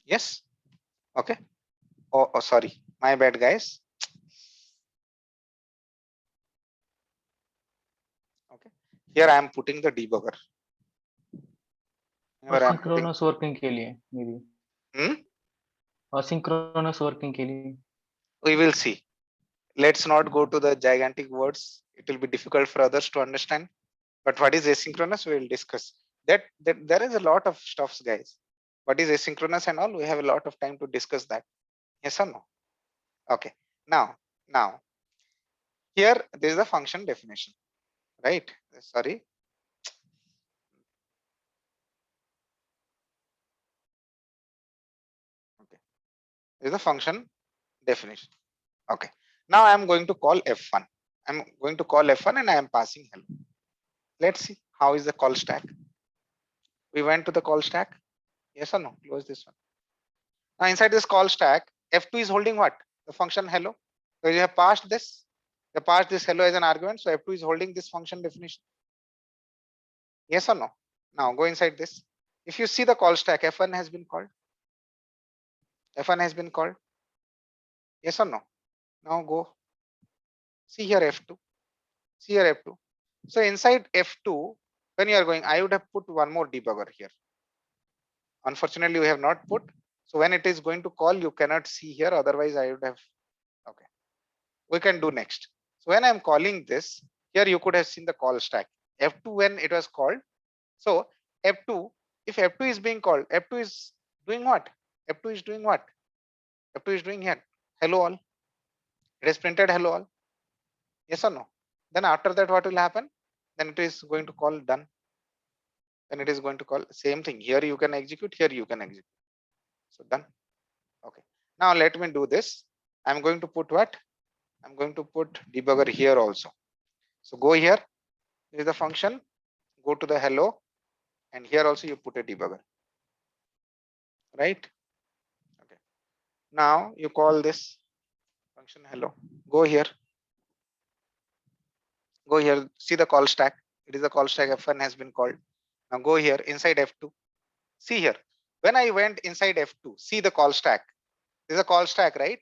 Yes. Okay. Oh, sorry, my bad, guys. Okay, here I am putting the debugger. Asynchronous working के लिए maybe. Asynchronous working के लिए. We will see. Let's not go to the gigantic words. It will be difficult for others to understand. But what is asynchronous? We will discuss. That there is a lot of stuffs, guys. What is asynchronous and all? We have a lot of time to discuss that. Yes or no? Okay. Now here this is the function definition, right? Sorry. Okay. This is the function definition. Okay. Now I am going to call F1. I'm going to call F1 and I am passing hello. Let's see how is the call stack. We went to the call stack. Yes or no? Close this one. Now inside this call stack, F2 is holding what? The function hello. So you have passed this. You passed this hello as an argument. So F2 is holding this function definition. Yes or no? Now go inside this. If you see the call stack, F1 has been called. F1 has been called. Yes or no? Now go. See here F2. See here F2. So inside F2, when you are going, I would have put one more debugger here. Unfortunately, we have not put. So when it is going to call, you cannot see here. Otherwise, I would have. Okay. we can do next. So when I'm calling this, here you could have seen the call stack. F2 when it was called. So F2, if F2 is being called, F2 is doing what? F2 is doing what? F2 is doing here. Hello all. It is printed hello all. Yes or no? Then after that, what will happen? Then it is going to call done. Then it is going to call same thing. Here you can execute, here you can execute. So done. Okay. Now let me do this. I'm going to put what? I'm going to put debugger here also. So go here. This is the function. Go to the hello. And here also you put a debugger. Right? Okay. Now you call this function hello. Go here. Go here. See the call stack. It is the call stack F1 has been called. Now go here inside F2. See here. When I went inside F2, see the call stack. This is a call stack, right?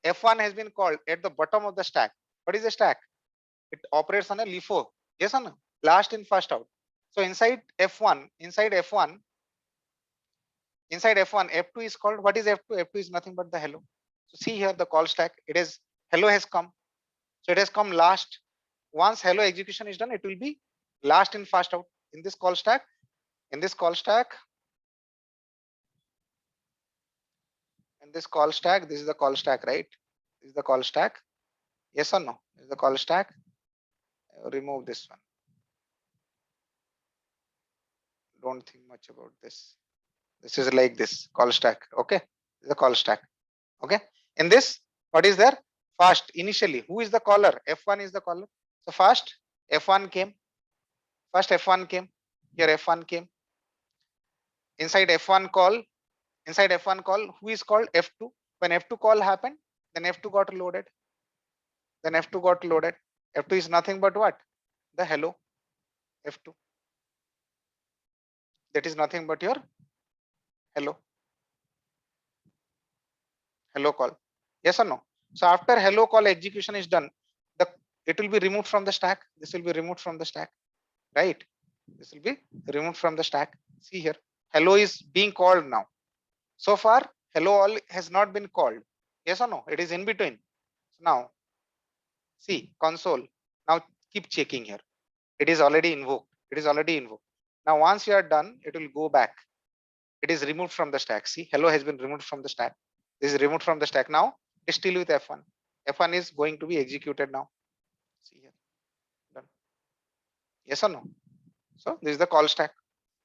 F1 has been called at the bottom of the stack. What is the stack? It operates on a LIFO. Yes or no? Last in, first out. So inside F1, F2 is called. What is F2? F2 is nothing but the hello. So see here the call stack. It is hello has come. So it has come last. Once hello execution is done, it will be last in, first out in this call stack. In this call stack, this is the call stack, right? This is the call stack. Yes or no? This is the call stack. Remove this one. Don't think much about this. This is like this call stack. Okay, this is the call stack. Okay, in this, what is there? First, initially, who is the caller? F1 is the caller. So first F1 came. First F1 came. Here F1 came. Inside F1 call, who is called? F2. When F2 call happened, then F2 got loaded. F2 is nothing but what? The hello. F2. That is nothing but your hello call. Yes or no? So after hello call execution is done, it will be removed from the stack. This will be removed from the stack, right? This will be removed from the stack. See here, hello is being called now. So far, hello all has not been called. Yes or no? It is in between. So now, see console. Now keep checking here. It is already invoked. Now once you are done, it will go back. It is removed from the stack. See, hello has been removed from the stack. This is removed from the stack. Now it is still with F1. F1 is going to be executed now. See here. Done. Yes or no? So this is the call stack.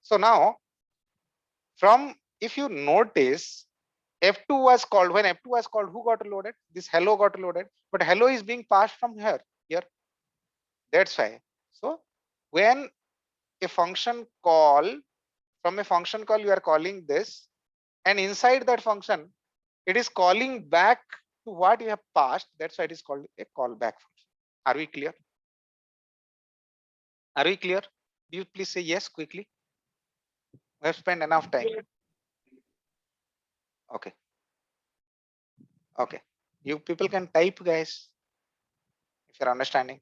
So now from, if you notice, F2 was called. When F2 was called, who got loaded? This hello got loaded, but hello is being passed from here. That's why. So when a function call, from a function call, you are calling this, and inside that function, it is calling back to what you have passed. That's why it is called a callback function. Are we clear? Do you please say yes quickly? We have spent enough time. Okay. You people can type, guys, if you're understanding.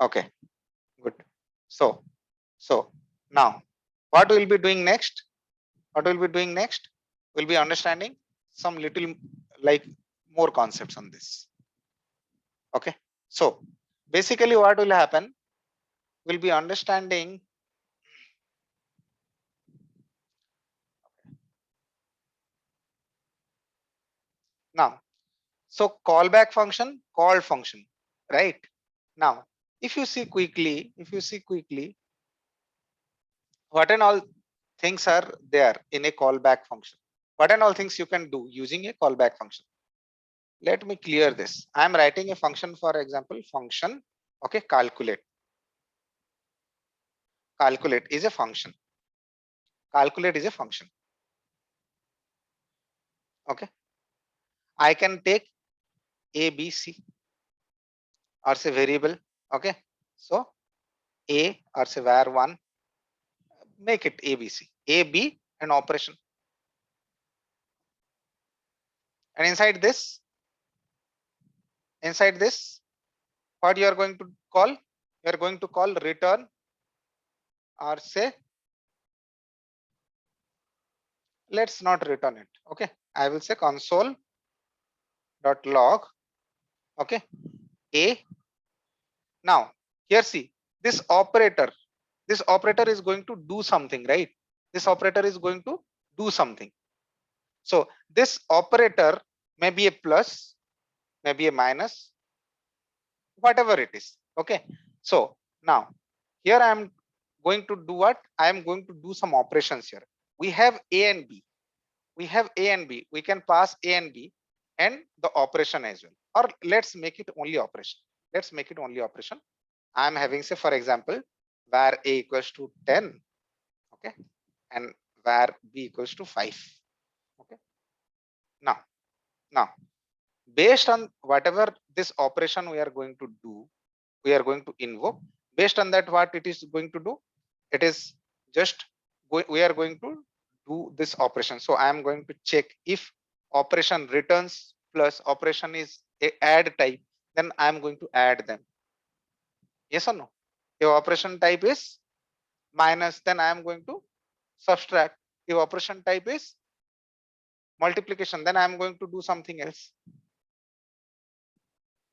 Okay, good. So now what we'll be doing next? We'll be understanding some little like more concepts on this. Okay, so basically what will happen, we'll be understanding now. So callback function, call function, right? Now if you see quickly, what and all things are there in a callback function? What and all things you can do using a callback function? Let me clear this. I am writing a function, for example, function. Okay, calculate. Calculate is a function. Okay, I can take a, b, c or say variable. Okay, so a or say var1, make it a, b, c. A, b, an operation. And inside this, what you are going to call? You are going to call return, or say, let's not return it. Okay, I will say console dot log. Okay, a. Now here see, this operator is going to do something, right? This operator is going to do something. So this operator may be a plus, may be a minus, whatever it is. Okay, so now here I am going to do what? I am going to do some operations here. We have a and b. We have a and b. We can pass a and b and the operation as well. Or let's make it only operation. Let's make it only operation. I am having, say, for example, where a equals to 10, okay, and where b equals to 5. Okay. Now, based on whatever this operation we are going to do, we are going to invoke. Based on that, what it is going to do? It is just we are going to do this operation. So I am going to check if operation returns plus operation is a add type, then I am going to add them. Yes or no? If operation type is minus, then I am going to subtract. If operation type is multiplication, then I am going to do something else.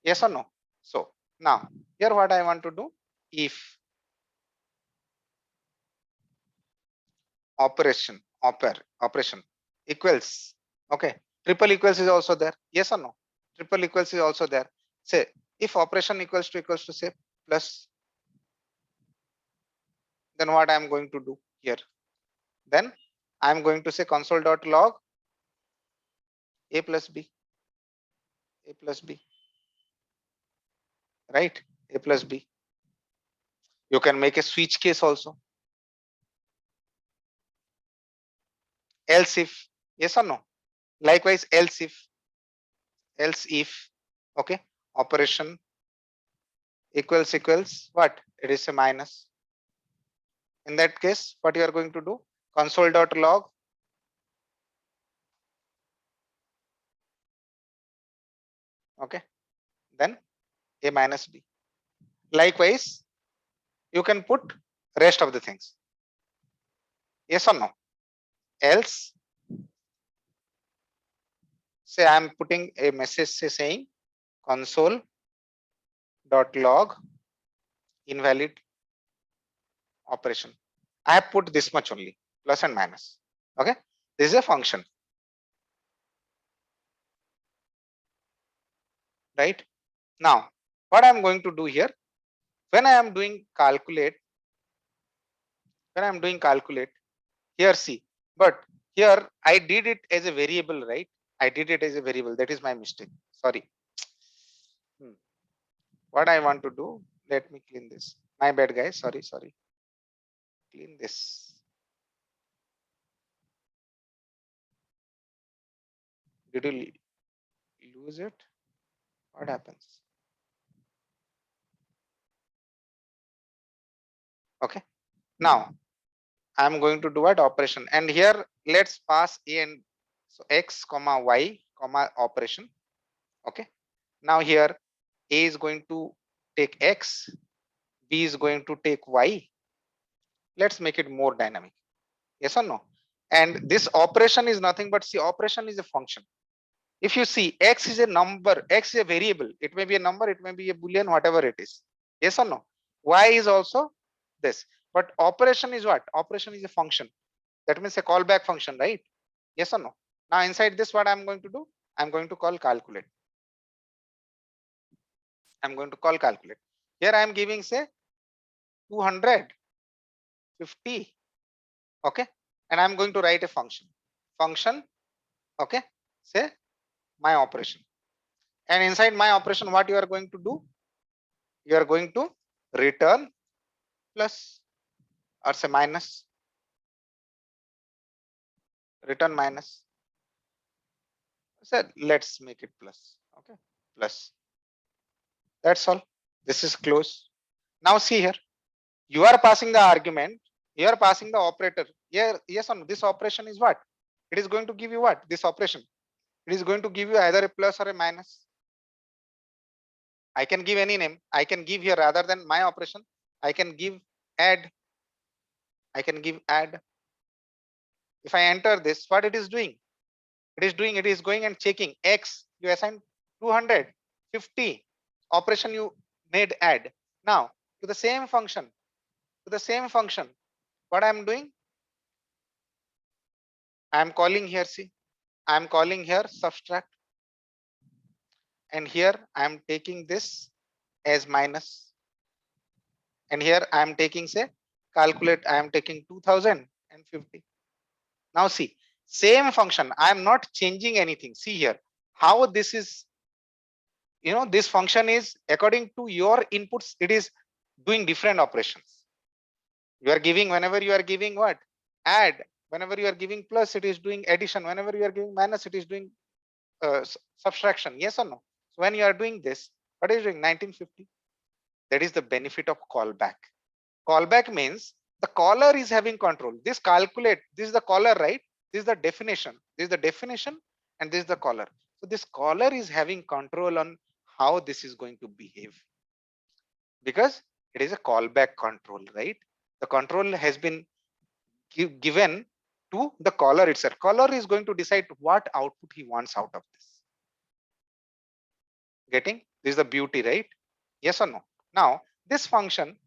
Yes or no? So now here what I want to do, if operation equals, okay, triple equals is also there. Yes or no? Triple equals is also there. Say if operation equals to say plus, then what I am going to do here? Then I am going to say console.log a plus b, right? A plus b. You can make a switch case also. Else if, yes or no? Likewise, else if, okay, operation equals what? It is a minus. In that case, what you are going to do? Console.log okay, then a minus b. Likewise, you can put rest of the things. Yes or no? Else, say I am putting a message saying console.log invalid operation. I have put this much only, plus and minus. Okay, this is a function, right? Now, what I'm going to do here, when I am doing calculate, here see, but here I did it as a variable, right? I did it as a variable. That is my mistake. Sorry. What I want to do, let me clean this. My bad, guys. Sorry. Clean this. Did you lose it? What happens? Okay. Now I'm going to do what operation, and here let's pass a and so x comma y comma operation. Okay. Now here a is going to take x, b is going to take y. Let's make it more dynamic. Yes or no? And this operation is nothing but, see, operation is a function. If you see, x is a number, x is a variable. It may be a number, it may be a boolean, whatever it is. Yes or no? Y is also this. But operation is what? Operation is a function. That means a callback function, right? Yes or no? Now inside this, what I'm going to do? I'm going to call calculate. I'm going to call calculate. Here I am giving, say, 250. Okay. And I'm going to write a function. Okay. Say my operation. And inside my operation, what you are going to do? You are going to return plus or say minus. Return minus. So let's make it plus. Okay. Plus. That's all. This is close. Now see here. You are passing the argument. You are passing the operator. Here, yes or no? This operation is what? It is going to give you what? This operation. It is going to give you either a plus or a minus. I can give any name. I can give here, rather than my operation, I can give add. I can give add. If I enter this, what it is doing? It is going and checking x. You assign 250 operation you made add. Now to the same function, what I'm doing, I'm calling here, see, I'm calling here subtract, and here I'm taking this as minus, and here I'm taking, say, calculate, I'm taking 2050. Now see, same function, I'm not changing anything. See here how this is, this function is according to your inputs, it is doing different operations. You are giving, whenever you are giving what, add, whenever you are giving plus, it is doing addition, whenever you are giving minus, it is doing subtraction. Yes or no? So when you are doing this, what is doing 1950? That is the benefit of callback. Callback means the caller is having control. This calculate, this is the caller, right? This is the definition. This is the definition, and this is the caller. So this caller is having control on how this is going to behave, because it is a callback control, right? The control has been given to the caller itself. Caller is going to decide what output he wants out of this. Getting? This is the beauty, right? Yes or no? Now this function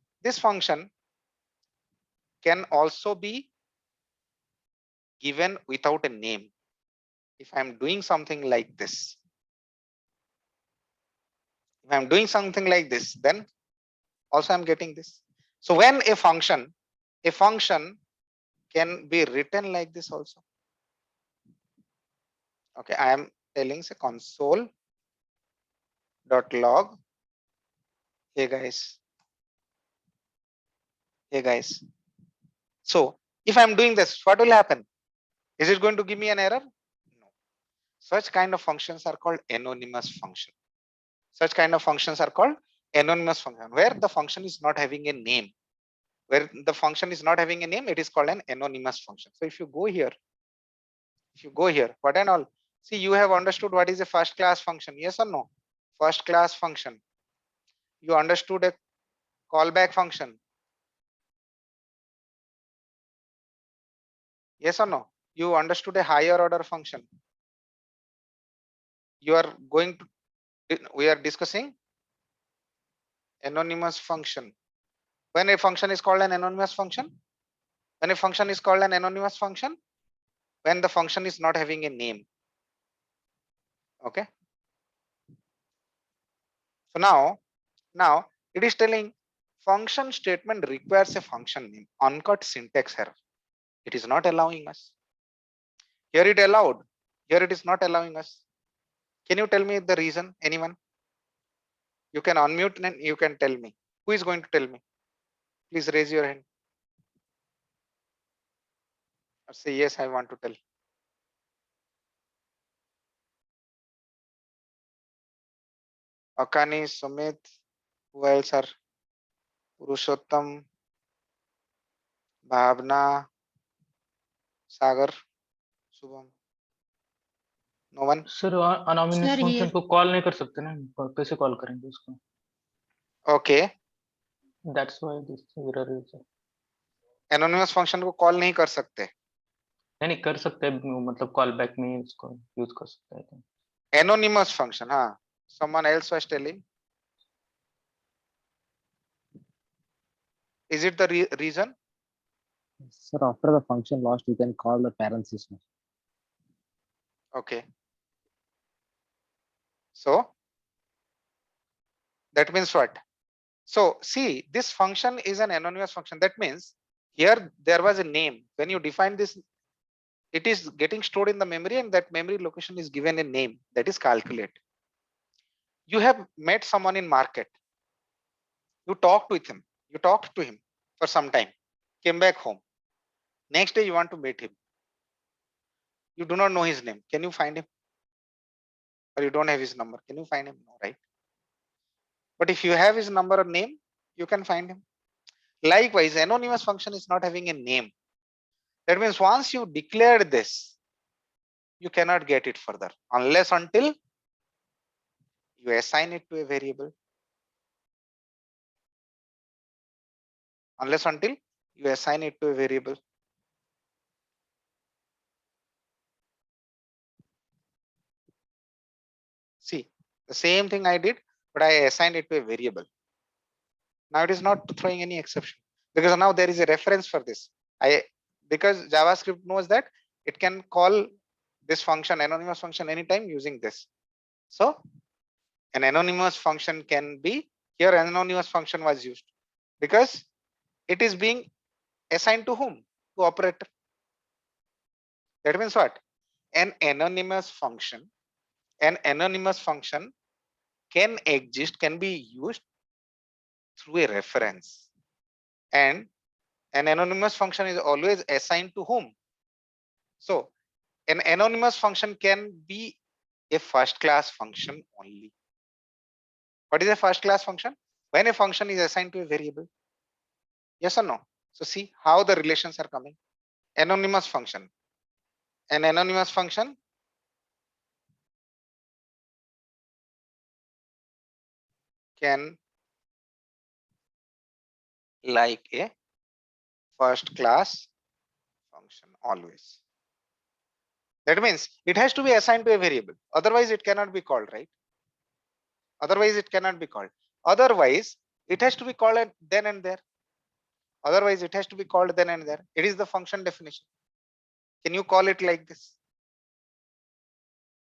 can also be given without a name. If I'm doing something like this, then also I'm getting this. So when a function can be written like this also. Okay, I am telling, say, console.log. Hey guys. So if I'm doing this, what will happen? Is it going to give me an error? No. Such kind of functions are called anonymous function. Such kind of functions are called anonymous function, where the function is not having a name. Where the function is not having a name, it is called an anonymous function. So if you go here, what and all, see, you have understood what is a first class function. Yes or no? First class function. You understood a callback function. Yes or no? You understood a higher order function. You are going to, we are discussing anonymous function. When a function is called an anonymous function, when a function is called an anonymous function, when the function is not having a name. Okay. So now it is telling function statement requires a function name. Uncut syntax error. It is not allowing us. Here it allowed. Here it is not allowing us. Can you tell me the reason? Anyone? You can unmute and you can tell me. Who is going to tell me? Please raise your hand. Or say yes, I want to tell. Akani, Sumit, who else are? Purushottam, Bhavna, Sagar, Shubham. No one? Sir anonymous Sir, function here. को call नहीं कर सकते ना, कैसे call करेंगे उसको? Okay. That's why this error is. Anonymous function को call नहीं कर सकते. नहीं कर सकते, मतलब कॉल बैक में इसको यूज कर सकते हैं. Anonymous function, हाँ. Someone else was telling. Is it the reason? Sir, after the function lost, you can call the parenthesis. Okay. So that means what? So see, this function is an anonymous function. That means here there was a name. When you define this, it is getting stored in the memory, and that memory location is given a name, that is calculate. You have met someone in market. You talked with him. You talked to him for some time, came back home. Next day you want to meet him. You do not know his name. Can you find him? Or you don't have his number. Can you find him? No, right? But if you have his number or name, you can find him. Likewise, anonymous function is not having a name. That means once you declared this, you cannot get it further unless until you assign it to a variable. Unless until you assign it to a variable. See, The same thing I did, but I assigned it to a variable. Now it is not throwing any exception because now there is a reference for this. Because JavaScript knows that it can call this function, anonymous function, anytime using this. So an anonymous function can be here. Anonymous function was used because it is being assigned to whom? To operator. That means what? An anonymous function can exist, can be used through a reference, and an anonymous function is always assigned to whom? So an anonymous function can be a first class function only. What is a first class function? When a function is assigned to a variable. Yes or no? So see how the relations are coming. Anonymous function. An anonymous function can like a first class function always. That means it has to be assigned to a variable. Otherwise it cannot be called, right? Otherwise it cannot be called. Otherwise it has to be called then and there. Otherwise it has to be called then and there. It is the function definition. Can you call it like this?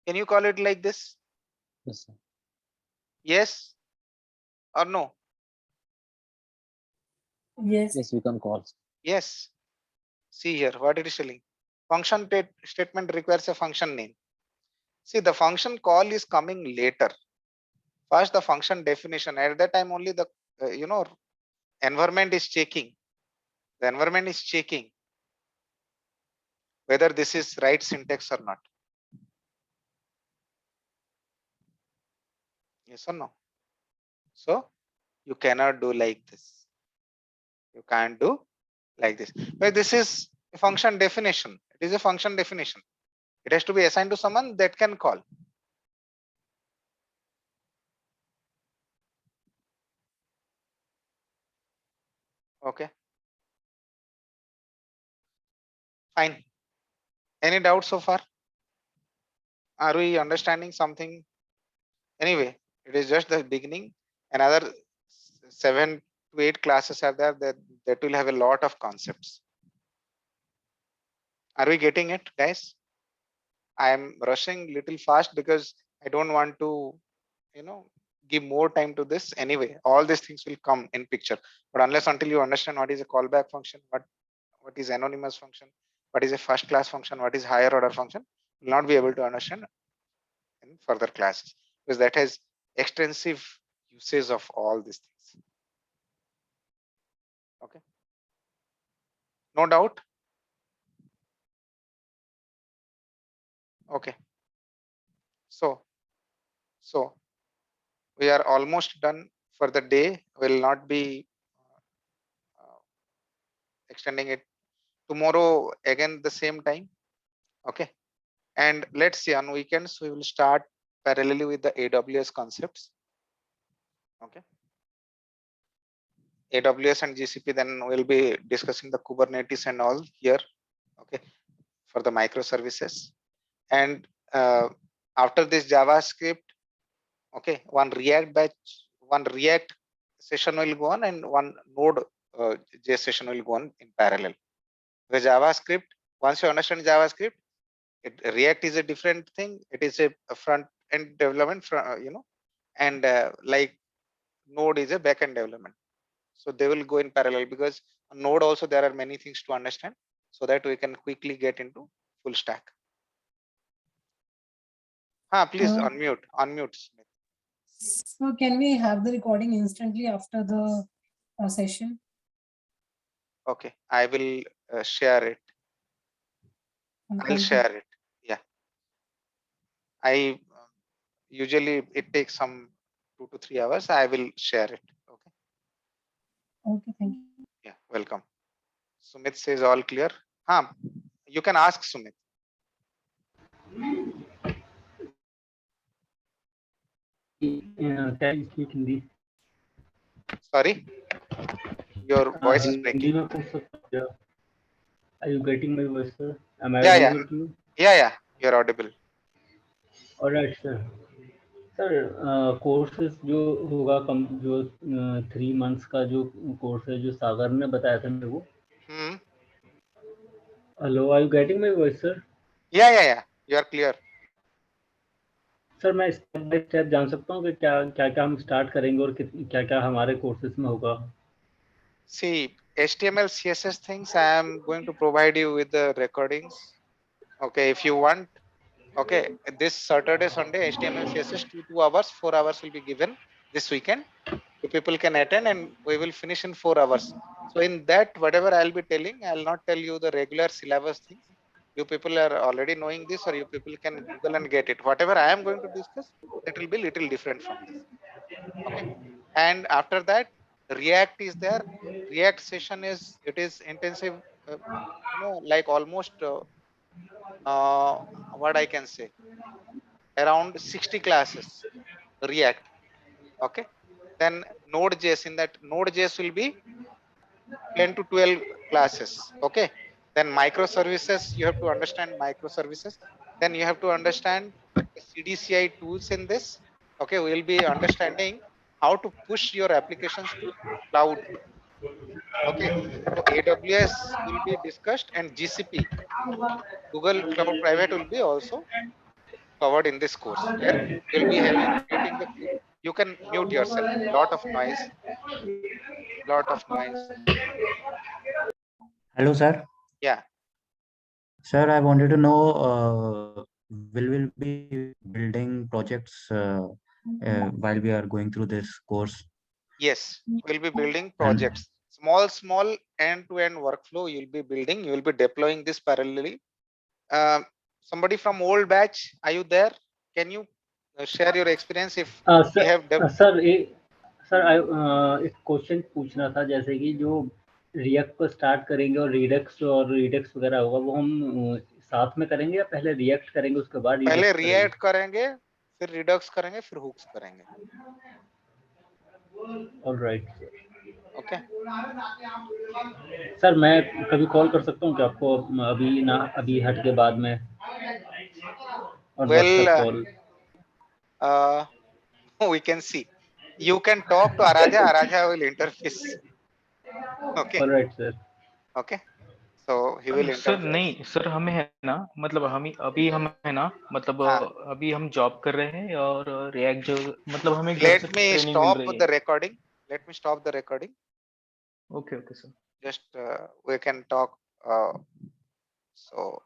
Can you call it like this? Yes, sir. Yes or no? Yes. Yes, we can call. Yes. See here what it is telling. Function statement requires a function name. See, the function call is coming later. First the function definition. At that time only the environment is checking. The environment is checking whether this is right syntax or not. Yes or no? So you cannot do like this. You can't do like this. But this is a function definition. It is a function definition. It has to be assigned to someone that can call. Okay. Fine. Any doubts so far? Are we understanding something? Anyway, it is just the beginning. Another 7 to 8 classes are there that will have a lot of concepts. Are we getting it, guys? I am rushing little fast because I don't want to, give more time to this. Anyway, all these things will come in picture. But unless until you understand what is a callback function, what is anonymous function, what is a first class function, what is higher order function, will not be able to understand in further classes because that has extensive uses of all these things. Okay. No doubt. Okay. So we are almost done for the day. Will not be extending it tomorrow again the same time. Okay. And let's see, on weekends we will start parallelly with the AWS concepts. Okay. AWS and GCP, then we'll be discussing the Kubernetes and all here. Okay. For the microservices. And after this JavaScript, okay, one React session will go on and one Node JS session will go on in parallel. The JavaScript, once you understand JavaScript, React is a different thing. It is a front end development, and like Node is a back end development. So they will go in parallel because on Node also there are many things to understand so that we can quickly get into full stack. Please unmute. Smith. So can we have the recording instantly after the session? Okay, I will share it. I'll share it. Yeah. I usually it takes some 2 to 3 hours. I will share it. Okay. Okay, thank you. Yeah, welcome. Sumit says all clear. You can ask Sumit. Can you speak Hindi? Sorry, your voice is breaking. Are you getting my voice, sir? Am I Yeah, audible to you? yeah, you're audible. All right, sir. Sir courses जो होगा कम जो 3 months का जो course है जो सागर ने बताया था मेरे को. Hello, are you getting my voice sir? Yeah, you are clear. Sir मैं स्टेप बाय स्टेप जान सकता हूँ कि क्या क्या क्या हम स्टार्ट करेंगे और क्या क्या हमारे कोर्सेज में होगा. See, HTML, CSS things, I am going to provide you with the recordings. Okay, if you want, okay, this Saturday, Sunday, HTML, CSS, 2 hours, 4 hours will be given this weekend. You people can attend and we will finish in 4 hours. So in that, whatever I'll be telling, I'll not tell you the regular syllabus things. You people are already knowing this, or you people can Google and get it. Whatever I am going to discuss, that will be little different from this. Okay. And after that, React is there. React session is, it is intensive, like almost what I can say, around 60 classes React. Okay. Then Node.js, in that Node.js will be 10 to 12 classes. Okay. Then microservices, you have to understand microservices. Then you have to understand the CDCI tools in this. Okay. We'll be understanding how to push your applications to cloud. Okay. So AWS will be discussed, and GCP, Google Cloud Private, will be also covered in this course, where you'll be having creating the, you can mute yourself, lot of noise. Hello, sir. Yeah. Sir, I wanted to know, will we be building projects while we are going through this course? Yes, we'll be building projects, small end-to-end workflow. You'll be building, you will be deploying this parallelly. Somebody from old batch, are you there? Can you share your experience if you have sir एक question पूछना था, जैसे कि जो react को start करेंगे और Redux वगैरह होगा, वो हम साथ में करेंगे या पहले रिएक्ट करेंगे उसके बाद पहले रिएक्ट करेंगे, फिर रिडक्स करेंगे, फिर हुक्स करेंगे. ऑलराइट. ओके. सर मैं कभी कॉल कर सकता हूँ क्या आपको, अभी हट के बाद में, और Well, we can see. You can talk to Araja. Araja will interface. Okay. Alright sir. Okay. So he will sir interface. नहीं सर, हमें है ना, मतलब अभी हम है ना, मतलब अभी हम जॉब कर रहे हैं और रिएक्ट जो मतलब हमें घर से Let me ट्रेनिंग मिल stop रही है. the recording. Let me stop the recording. Okay, sir. Just we can talk. So